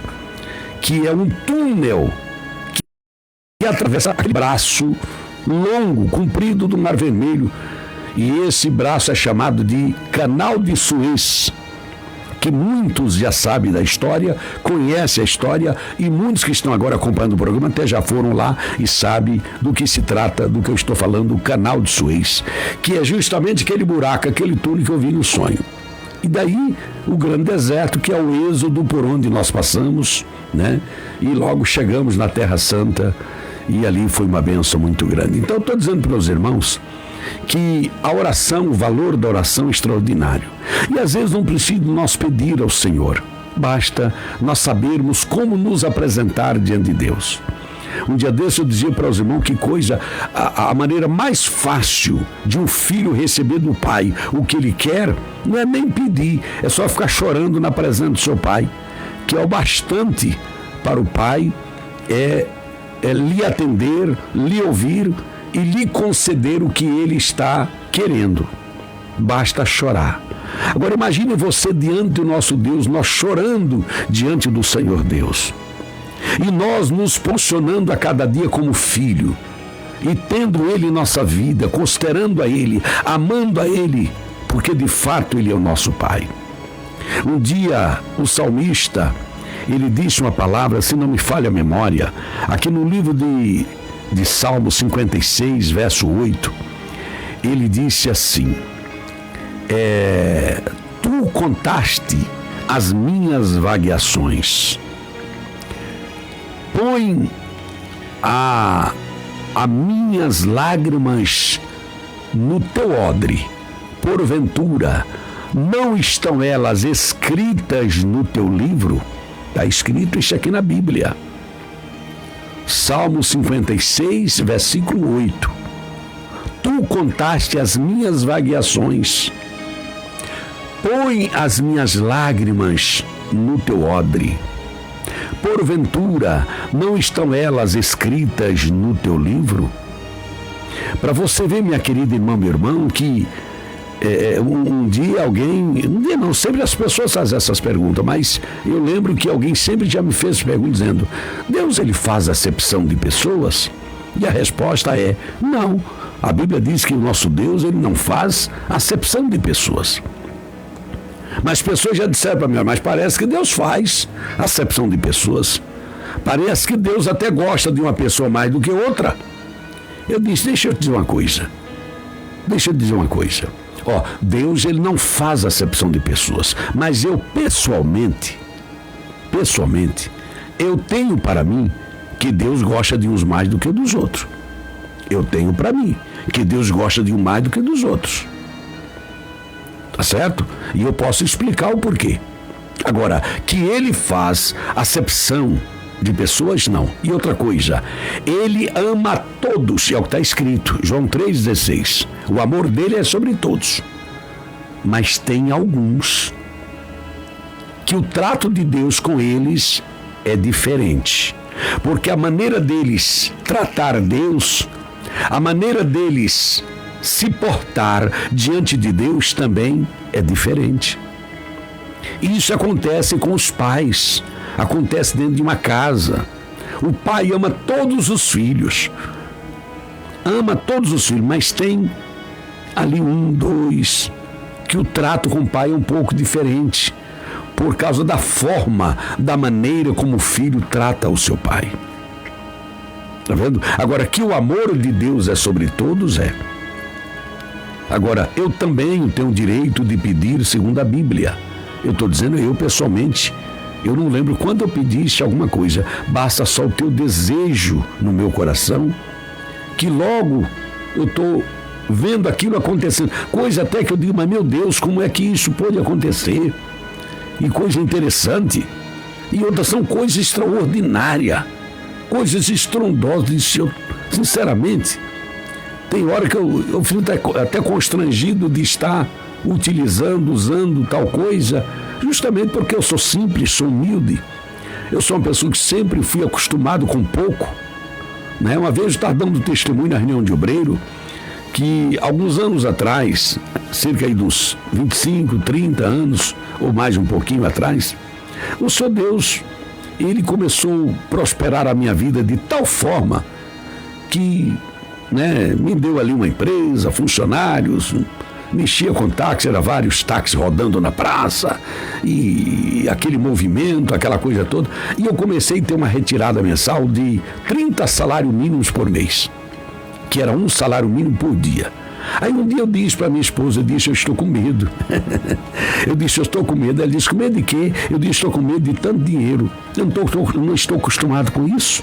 que é um túnel que atravessa aquele braço longo, comprido do Mar Vermelho. E esse braço é chamado de Canal de Suez, que muitos já sabem da história, conhecem a história, e muitos que estão agora acompanhando o programa até já foram lá e sabem do que se trata, do que eu estou falando, o Canal de Suez, que é justamente aquele buraco, aquele túnel que eu vi no sonho. E daí o grande deserto, que é o êxodo por onde nós passamos, né? E logo chegamos na Terra Santa, e ali foi uma bênção muito grande. Então, estou dizendo para os irmãos que a oração, o valor da oração é extraordinário. E às vezes não precisa nós pedir ao Senhor, basta nós sabermos como nos apresentar diante de Deus. Um dia desse eu dizia para os irmãos que coisa, a maneira mais fácil de um filho receber do pai o que ele quer, não é nem pedir, é só ficar chorando na presença do seu pai, que é o bastante para o pai, é lhe atender, lhe ouvir e lhe conceder o que ele está querendo. Basta chorar. Agora imagine você diante do nosso Deus, nós chorando diante do Senhor Deus. E nós nos posicionando a cada dia como filho, e tendo Ele em nossa vida, considerando a Ele, amando a Ele, porque de fato Ele é o nosso Pai. Um dia o salmista, ele disse uma palavra, se não me falha a memória, aqui no livro de Salmo 56, verso 8, ele disse assim, tu contaste as minhas vagueações, põe as minhas lágrimas no teu odre, porventura não estão elas escritas no teu livro? Está escrito isso aqui na Bíblia. Salmo 56, versículo 8. Tu contaste as minhas vagueações, põe as minhas lágrimas no teu odre. Porventura, não estão elas escritas no teu livro? Para você ver, minha querida irmã, meu irmão, que um dia sempre as pessoas fazem essas perguntas, mas eu lembro que alguém sempre já me fez pergunta dizendo, Deus, ele faz acepção de pessoas? E a resposta é, não. A Bíblia diz que o nosso Deus, ele não faz acepção de pessoas. Mas pessoas já disseram para mim, mas parece que Deus faz acepção de pessoas. Parece que Deus até gosta de uma pessoa mais do que outra. Eu disse, deixa eu te dizer uma coisa. Deus, ele não faz acepção de pessoas. Mas eu, pessoalmente, eu tenho para mim que Deus gosta de uns mais do que dos outros. Eu tenho para mim que Deus gosta de um mais do que dos outros. Tá certo? E eu posso explicar o porquê. Agora, que ele faz acepção de pessoas, não. E outra coisa, ele ama a todos, é o que está escrito, João 3,16. O amor dele é sobre todos. Mas tem alguns que o trato de Deus com eles é diferente. Porque a maneira deles tratar Deus, a maneira deles se portar diante de Deus também é diferente. Isso acontece com os pais, acontece dentro de uma casa. O pai ama todos os filhos, mas tem ali 1, 2, que o trato com o pai é um pouco diferente, por causa da forma, da maneira como o filho trata o seu pai. Tá vendo? Agora, que o amor de Deus é sobre todos, é. Agora, eu também tenho o direito de pedir segundo a Bíblia. Eu estou dizendo, eu pessoalmente, eu não lembro quando eu pedisse alguma coisa. Basta só o teu desejo no meu coração, que logo eu estou vendo aquilo acontecendo. Coisa até que eu digo, mas meu Deus, como é que isso pode acontecer? E coisa interessante. E outras são coisas extraordinárias, coisas estrondosas. Sinceramente, tem hora que eu fico até constrangido de estar usando tal coisa, justamente porque eu sou simples, sou humilde. Eu sou uma pessoa que sempre fui acostumado com pouco. Né? Uma vez eu estava dando testemunho na reunião de obreiro, que alguns anos atrás, cerca aí dos 25, 30 anos, ou mais um pouquinho atrás, o Senhor Deus, ele começou a prosperar a minha vida de tal forma que me deu ali uma empresa, funcionários, mexia com táxi, era vários táxis rodando na praça, e aquele movimento, aquela coisa toda. E eu comecei a ter uma retirada mensal de 30 salários mínimos por mês, que era um salário mínimo por dia. Aí um dia eu disse para minha esposa, eu estou com medo. Eu disse, eu estou com medo. Ela disse, com medo de quê? Eu disse, estou com medo de tanto dinheiro. Eu não estou acostumado com isso.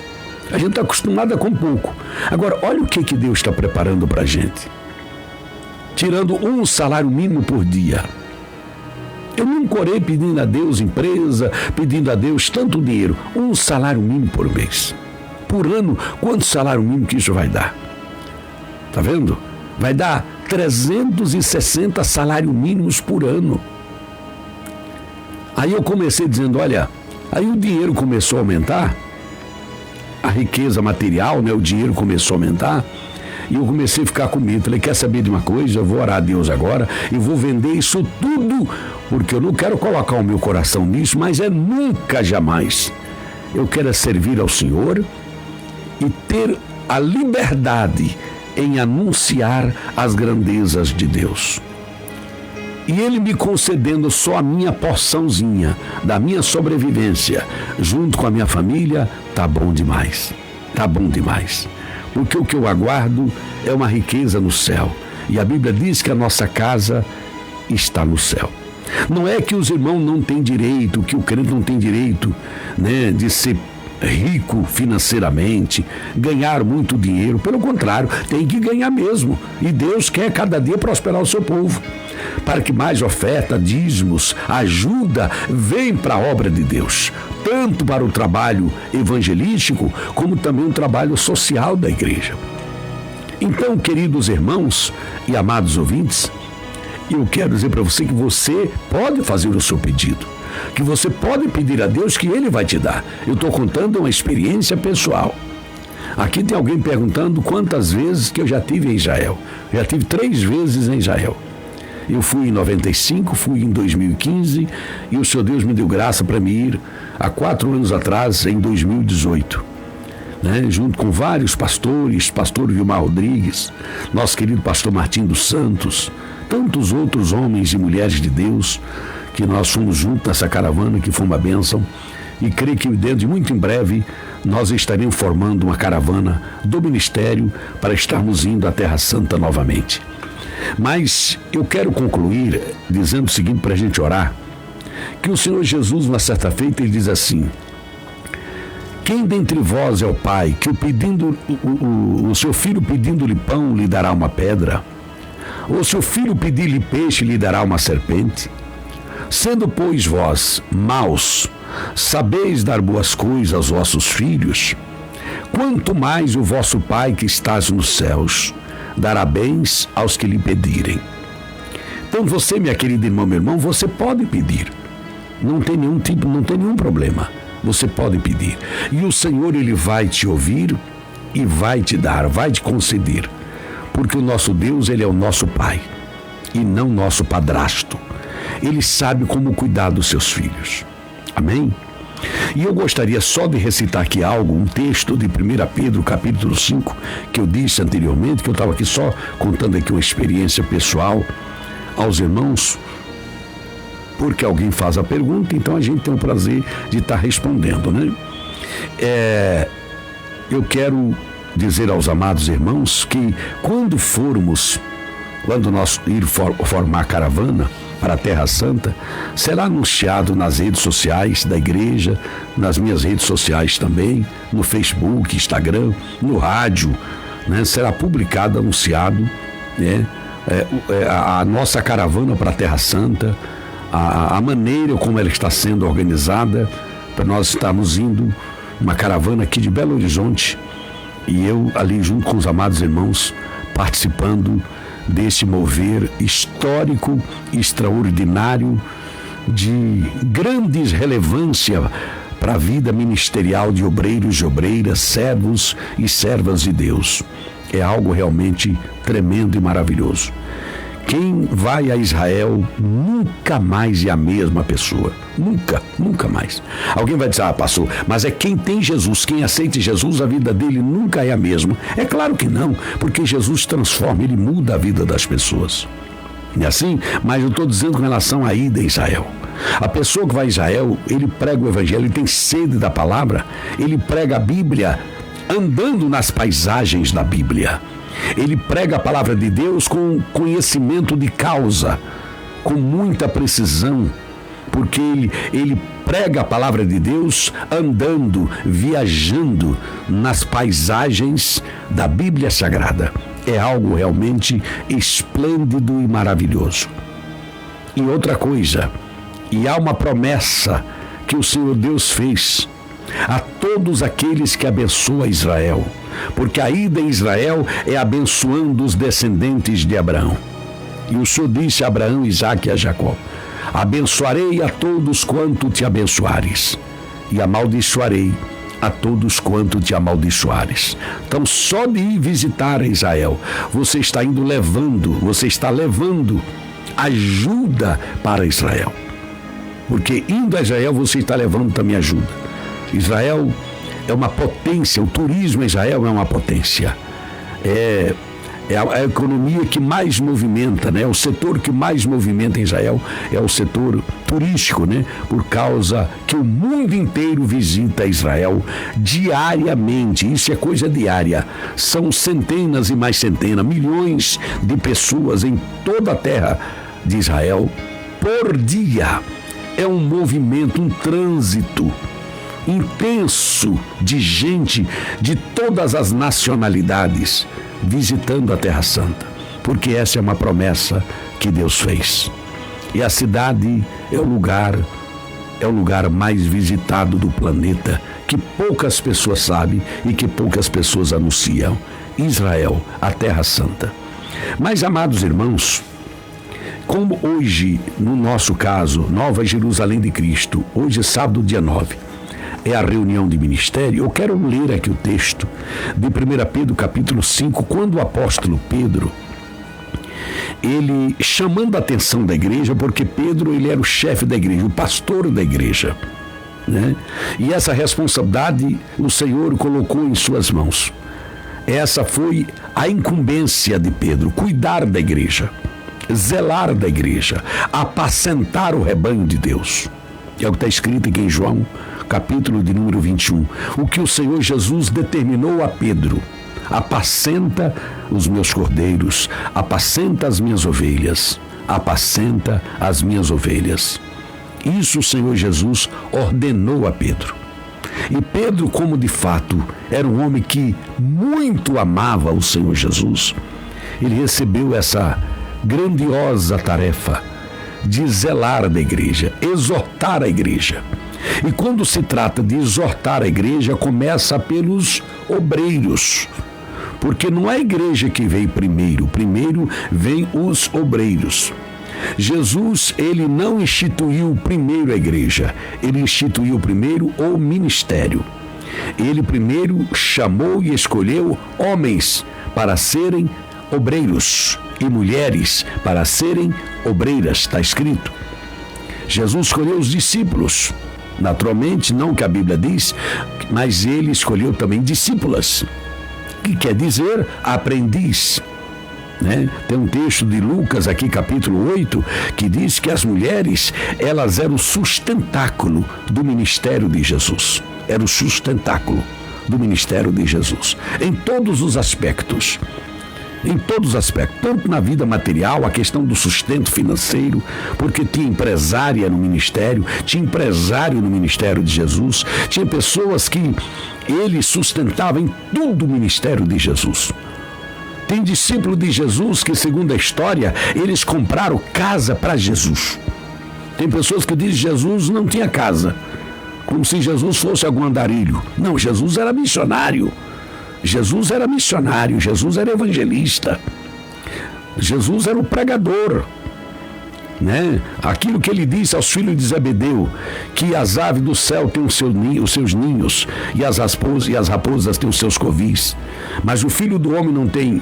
A gente está acostumado com pouco. Agora, olha o que Deus está preparando para a gente. Tirando um salário mínimo por dia. Eu nunca orei pedindo a Deus empresa, pedindo a Deus tanto dinheiro. Um salário mínimo por mês. Por ano, quanto salário mínimo que isso vai dar? Tá vendo? Vai dar 360 salários mínimos por ano. Aí eu comecei dizendo, olha, aí o dinheiro começou a aumentar, a riqueza material, né, o dinheiro começou a aumentar, e eu comecei a ficar com medo. Falei, quer saber de uma coisa? Eu vou orar a Deus agora e vou vender isso tudo, porque eu não quero colocar o meu coração nisso, mas é nunca, jamais. Eu quero servir ao Senhor e ter a liberdade em anunciar as grandezas de Deus. E Ele me concedendo só a minha porçãozinha da minha sobrevivência, junto com a minha família, tá bom demais. Tá bom demais. Porque o que eu aguardo é uma riqueza no céu. E a Bíblia diz que a nossa casa está no céu. Não é que os irmãos não têm direito, que o crente não tem direito, né, de ser rico financeiramente, ganhar muito dinheiro. Pelo contrário, tem que ganhar mesmo. E Deus quer cada dia prosperar o seu povo, para que mais oferta, dízimos, ajuda, vem para a obra de Deus, tanto para o trabalho evangelístico, como também o trabalho social da igreja. Então, queridos irmãos e amados ouvintes, eu quero dizer para você que você pode fazer o seu pedido, que você pode pedir a Deus que Ele vai te dar. Eu estou contando uma experiência pessoal. Aqui tem alguém perguntando quantas vezes que eu já tive em Israel. Já tive 3 vezes em Israel. Eu fui em 95, fui em 2015 e o Senhor Deus me deu graça para me ir há 4 anos atrás, em 2018. Né? Junto com vários pastores, pastor Vilmar Rodrigues, nosso querido pastor Martim dos Santos, tantos outros homens e mulheres de Deus, que nós fomos juntos nessa caravana, que foi uma bênção, e creio que dentro de muito em breve nós estaremos formando uma caravana do ministério para estarmos indo à Terra Santa novamente. Mas eu quero concluir dizendo o seguinte para a gente orar, que o Senhor Jesus, uma certa feita, Ele diz assim: quem dentre vós é o pai que o seu filho pedindo-lhe pão lhe dará uma pedra? Ou se o filho pedir-lhe peixe lhe dará uma serpente? Sendo, pois, vós maus, sabeis dar boas coisas aos vossos filhos, quanto mais o vosso Pai que estás nos céus dará bens aos que lhe pedirem. Então você, minha querida irmã, meu irmão, você pode pedir. Não tem nenhum problema. Você pode pedir. E o Senhor, Ele vai te ouvir e vai te dar, vai te conceder. Porque o nosso Deus, Ele é o nosso Pai e não nosso padrasto. Ele sabe como cuidar dos seus filhos. Amém? E eu gostaria só de recitar aqui algo, um texto de 1 Pedro, capítulo 5, que eu disse anteriormente, que eu estava aqui só contando aqui uma experiência pessoal aos irmãos, porque alguém faz a pergunta, então a gente tem o prazer de estar respondendo, né? Eu quero dizer aos amados irmãos que quando nós ir formar caravana para a Terra Santa, será anunciado nas redes sociais da igreja, nas minhas redes sociais também, no Facebook, Instagram, no rádio, né? Será publicado, anunciado, né? A nossa caravana para a Terra Santa, a maneira como ela está sendo organizada, para nós estarmos indo, uma caravana aqui de Belo Horizonte, e eu ali junto com os amados irmãos, participando desse mover histórico, extraordinário, de grande relevância para a vida ministerial de obreiros e obreiras, servos e servas de Deus. É algo realmente tremendo e maravilhoso. Quem vai a Israel nunca mais é a mesma pessoa. Nunca mais. Alguém vai dizer, pastor, mas é quem tem Jesus, quem aceita Jesus, a vida dele nunca é a mesma. É claro que não, porque Jesus transforma, ele muda a vida das pessoas. Não é assim? Mas eu estou dizendo com relação à ida a Israel. A pessoa que vai a Israel, ele prega o evangelho, ele tem sede da palavra, ele prega a Bíblia andando nas paisagens da Bíblia. Ele prega a palavra de Deus com conhecimento de causa, com muita precisão, porque ele prega a palavra de Deus andando, viajando nas paisagens da Bíblia Sagrada. É algo realmente esplêndido e maravilhoso. E outra coisa, e há uma promessa que o Senhor Deus fez a todos aqueles que abençoam Israel, porque a ida em Israel é abençoando os descendentes de Abraão. E o Senhor disse a Abraão, Isaque e a Jacó: abençoarei a todos quanto te abençoares, e amaldiçoarei a todos quanto te amaldiçoares. Então, só de ir visitar Israel, você está levando ajuda para Israel. Porque indo a Israel, você está levando também ajuda. Israel é uma potência, o turismo em Israel é uma potência. É a economia que mais movimenta, né? O setor que mais movimenta em Israel é o setor turístico, né? Por causa que o mundo inteiro visita Israel diariamente. Isso é coisa diária. São centenas e mais centenas, milhões de pessoas em toda a terra de Israel por dia. É um movimento, um trânsito intenso de gente de todas as nacionalidades visitando a Terra Santa, porque essa é uma promessa que Deus fez. E a cidade é o lugar mais visitado do planeta, que poucas pessoas sabem e que poucas pessoas anunciam. Israel, a Terra Santa. Mas, amados irmãos, como hoje, no nosso caso, Nova Jerusalém de Cristo, hoje é sábado, dia 9, é a reunião de ministério, eu quero ler aqui o texto de 1 Pedro capítulo 5, quando o apóstolo Pedro, ele chamando a atenção da igreja, porque Pedro, ele era o chefe da igreja, o pastor da igreja, né? E essa responsabilidade o Senhor colocou em suas mãos. Essa foi a incumbência de Pedro, cuidar da igreja, zelar da igreja, apacentar o rebanho de Deus. É o que está escrito aqui em João, capítulo de número 21. O que o Senhor Jesus determinou a Pedro: apacenta os meus cordeiros, apacenta as minhas ovelhas, apacenta as minhas ovelhas. Isso o Senhor Jesus ordenou a Pedro. E Pedro, como de fato era um homem que muito amava o Senhor Jesus, ele recebeu essa grandiosa tarefa de zelar da igreja, exortar a igreja. E quando se trata de exortar a igreja, começa pelos obreiros, porque não é a igreja que veio primeiro vem os obreiros. Jesus, ele não instituiu primeiro a igreja, ele instituiu primeiro o ministério. Ele primeiro chamou e escolheu homens para serem obreiros e mulheres para serem obreiras, está escrito. Jesus escolheu os discípulos, naturalmente, não que a Bíblia diz, mas ele escolheu também discípulas, que quer dizer aprendiz, né? Tem um texto de Lucas aqui, capítulo 8, que diz que as mulheres, elas eram o sustentáculo do ministério de Jesus. Era o sustentáculo do ministério de Jesus, em todos os aspectos. Em todos os aspectos, tanto na vida material, a questão do sustento financeiro, porque tinha empresária no ministério, tinha empresário no ministério de Jesus, tinha pessoas que ele sustentava em todo o ministério de Jesus. Tem discípulo de Jesus que, segundo a história, eles compraram casa para Jesus. Tem pessoas que dizem que Jesus não tinha casa, como se Jesus fosse algum andarilho. Não, Jesus era missionário. Jesus era missionário, Jesus era evangelista, Jesus era o pregador, né? Aquilo que ele disse aos filhos de Zebedeu, que as aves do céu têm os seus ninhos e as raposas têm os seus covis, mas o filho do homem não tem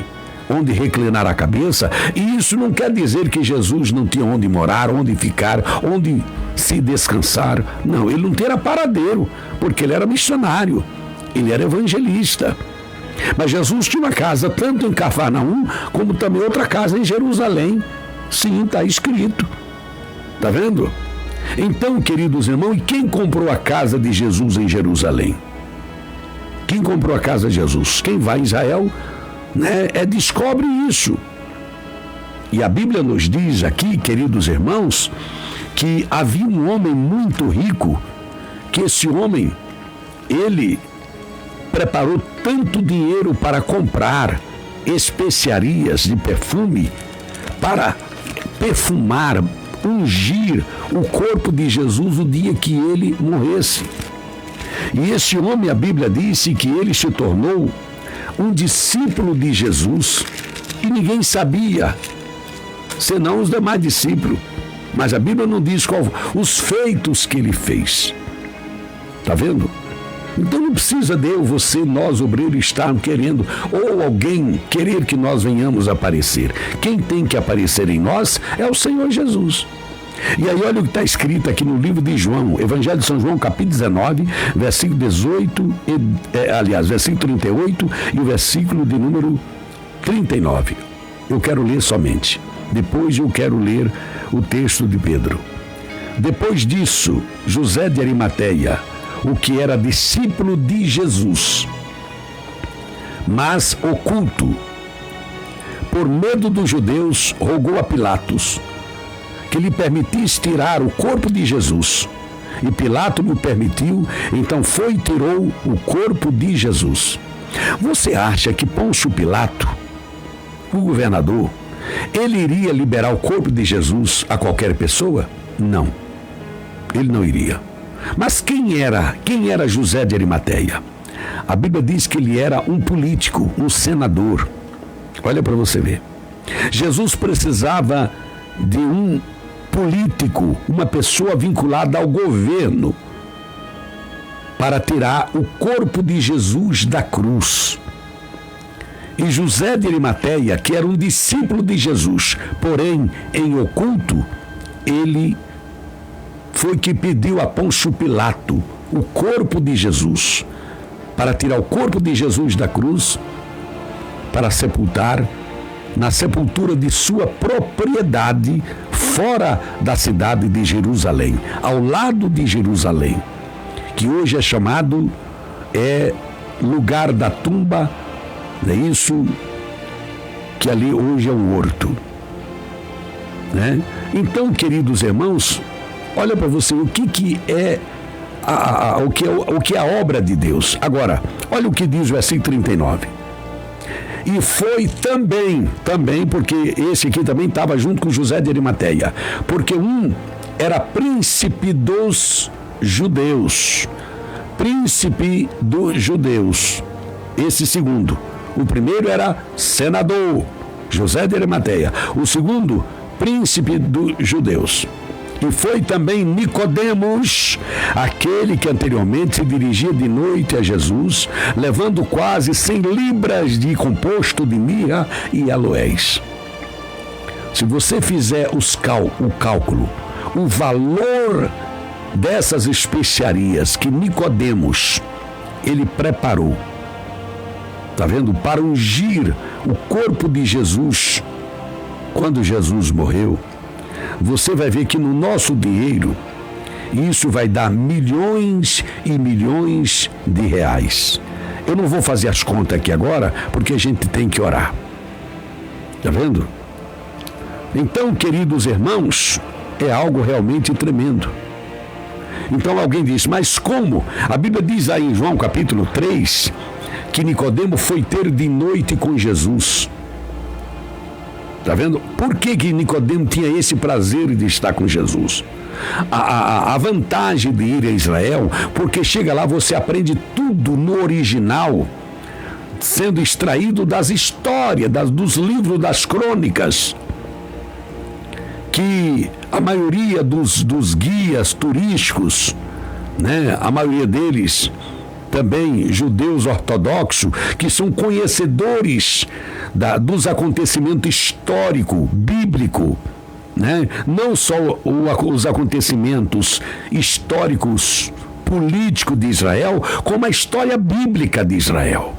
onde reclinar a cabeça. E isso não quer dizer que Jesus não tinha onde morar, onde ficar, onde se descansar. Não, ele não tinha paradeiro, porque ele era missionário, ele era evangelista. Mas Jesus tinha uma casa tanto em Cafarnaum, como também outra casa em Jerusalém. Sim, está escrito. Está vendo? Então, queridos irmãos, e quem comprou a casa de Jesus em Jerusalém? Quem comprou a casa de Jesus? Quem vai a Israel né? Descobre isso. E a Bíblia nos diz aqui, queridos irmãos, que havia um homem muito rico, que esse homem, ele preparou tanto dinheiro para comprar especiarias de perfume, para perfumar, ungir o corpo de Jesus o dia que ele morresse. E esse homem, a Bíblia disse que ele se tornou um discípulo de Jesus e ninguém sabia, senão os demais discípulos. Mas a Bíblia não diz qual os feitos que ele fez. Está vendo? Então não precisa de eu, você, nós, obreiros, estar querendo, ou alguém querer que nós venhamos aparecer. Quem tem que aparecer em nós é o Senhor Jesus. E aí olha o que está escrito aqui no livro de João, Evangelho de São João, capítulo 19, versículo 18, versículo 38 e o versículo de número 39. Eu quero ler somente. Depois eu quero ler o texto de Pedro. Depois disso, José de Arimateia, o que era discípulo de Jesus, mas oculto, por medo dos judeus, rogou a Pilatos que lhe permitisse tirar o corpo de Jesus. E Pilato lhe permitiu, então foi e tirou o corpo de Jesus. Você acha que Pôncio Pilato, o governador, ele iria liberar o corpo de Jesus a qualquer pessoa? Não, ele não iria. Mas quem era José de Arimateia? A Bíblia diz que ele era um político, um senador. Olha para você ver. Jesus precisava de um político, uma pessoa vinculada ao governo, para tirar o corpo de Jesus da cruz. E José de Arimateia, que era um discípulo de Jesus, porém em oculto, ele foi que pediu a Pôncio Pilato o corpo de Jesus, para tirar o corpo de Jesus da cruz, para sepultar na sepultura de sua propriedade, fora da cidade de Jerusalém, ao lado de Jerusalém, que hoje é chamado lugar da tumba, é isso, que ali hoje é um horto, né? Então, queridos irmãos, olha para você o que é o que é a obra de Deus. Agora, olha o que diz o versículo 39. E foi também, porque esse aqui também estava junto com José de Arimateia, porque um era príncipe dos judeus, esse segundo. O primeiro era senador, José de Arimateia. O segundo, príncipe dos judeus. E foi também Nicodemos, aquele que anteriormente se dirigia de noite a Jesus, levando quase 100 libras de composto de mirra e aloés. Se você fizer o cálculo, o valor dessas especiarias que Nicodemos, ele preparou, está vendo? Para ungir o corpo de Jesus, quando Jesus morreu, você vai ver que no nosso dinheiro, isso vai dar milhões e milhões de reais. Eu não vou fazer as contas aqui agora, porque a gente tem que orar. Está vendo? Então, queridos irmãos, é algo realmente tremendo. Então alguém diz, mas como? A Bíblia diz aí em João capítulo 3, que Nicodemo foi ter de noite com Jesus. Está vendo? Por que Nicodemo tinha esse prazer de estar com Jesus? A vantagem de ir a Israel, porque chega lá, você aprende tudo no original, sendo extraído das histórias, dos livros das crônicas, que a maioria dos guias turísticos, né, a maioria deles também judeus ortodoxos, que são conhecedores dos acontecimentos históricos, bíblicos, né? Não só os acontecimentos históricos, políticos de Israel, como a história bíblica de Israel.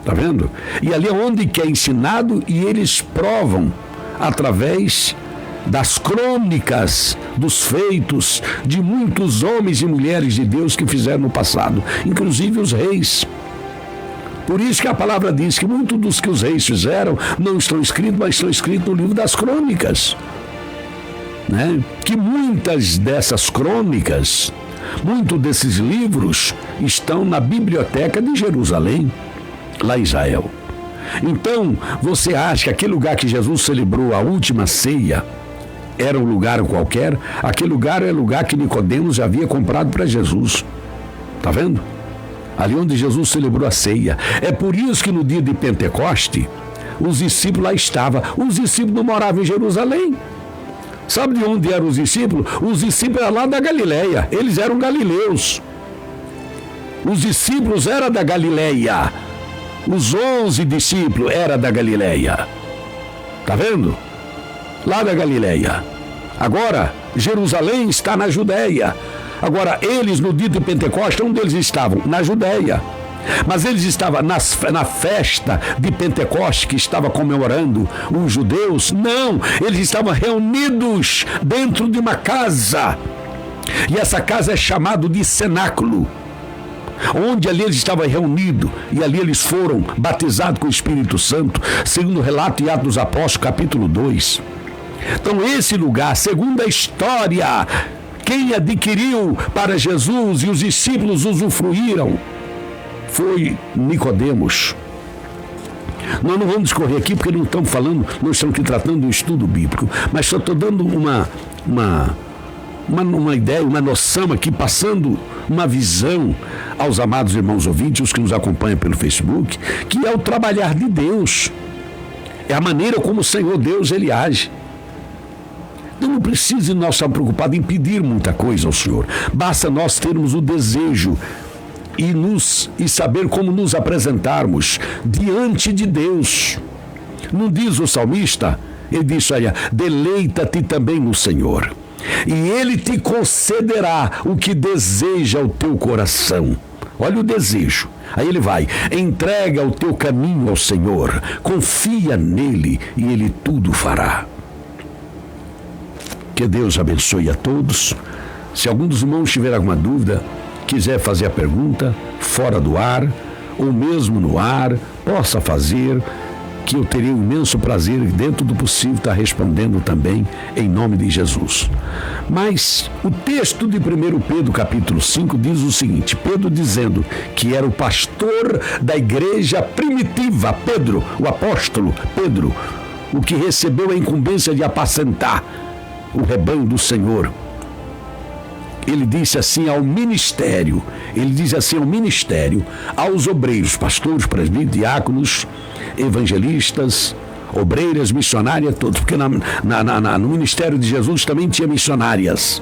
Está vendo? E ali é onde que é ensinado, e eles provam através das crônicas, dos feitos de muitos homens e mulheres de Deus que fizeram no passado, inclusive os reis. Por isso que a palavra diz que muitos dos que os reis fizeram não estão escritos, mas estão escritos no livro das crônicas. Né? Que muitas dessas crônicas, muitos desses livros estão na biblioteca de Jerusalém, lá em Israel. Então, você acha que aquele lugar que Jesus celebrou a última ceia era um lugar qualquer? Aquele lugar é o lugar que Nicodemos já havia comprado para Jesus. Está vendo? Ali onde Jesus celebrou a ceia. É por isso que no dia de Pentecoste, os discípulos lá estavam. Os discípulos não moravam em Jerusalém. Sabe de onde eram os discípulos? Os discípulos eram lá da Galileia. Eles eram galileus. Os discípulos eram da Galileia. Os 11 discípulos eram da Galileia. Está vendo? Lá da Galileia. Agora, Jerusalém está na Judéia. Agora, eles no dia de Pentecostes, onde eles estavam? Na Judéia. Mas eles estavam na festa de Pentecostes que estava comemorando os judeus? Não, eles estavam reunidos dentro de uma casa. E essa casa é chamada de cenáculo. Onde ali eles estavam reunidos e ali eles foram batizados com o Espírito Santo, segundo o relato em Atos dos Apóstolos, capítulo 2. Então esse lugar, segundo a história, quem adquiriu para Jesus e os discípulos usufruíram foi Nicodemos. Nós não vamos discorrer aqui porque não estamos falando, não estamos aqui tratando de um estudo bíblico, mas só estou dando uma ideia, uma noção aqui, passando uma visão aos amados irmãos ouvintes, os que nos acompanham pelo Facebook, que é o trabalhar de Deus, é a maneira como o Senhor Deus ele age. Então não precisa nós estarmos preocupados em pedir muita coisa ao Senhor, basta nós termos o desejo e saber como nos apresentarmos diante de Deus. Não diz o salmista? Ele diz: olha, deleita-te também no Senhor, e Ele te concederá o que deseja o teu coração. Olha o desejo. Aí ele vai: entrega o teu caminho ao Senhor, confia nele e Ele tudo fará. Que Deus abençoe a todos. Se algum dos irmãos tiver alguma dúvida, quiser fazer a pergunta fora do ar, ou mesmo no ar, possa fazer, que eu terei um imenso prazer, dentro do possível, estar respondendo também, em nome de Jesus. Mas o texto de 1 Pedro, capítulo 5, diz o seguinte: Pedro dizendo que era o pastor da igreja primitiva, Pedro, o apóstolo Pedro, o que recebeu a incumbência de apacentar o rebanho do Senhor. Ele disse assim ao ministério, aos obreiros, pastores, presbíteros, diáconos, evangelistas, obreiras, missionárias, todos, porque no ministério de Jesus também tinha missionárias.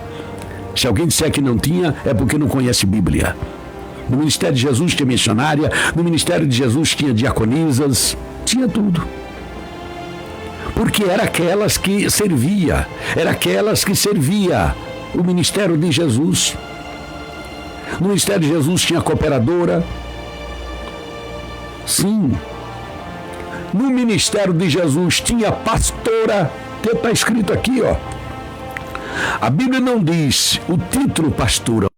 Se alguém disser que não tinha, é porque não conhece Bíblia. No ministério de Jesus tinha missionária, no ministério de Jesus tinha diaconisas, tinha tudo. Porque era aquelas que servia o ministério de Jesus. No ministério de Jesus tinha cooperadora. Sim. No ministério de Jesus tinha pastora. Está escrito aqui, ó. A Bíblia não diz o título pastora,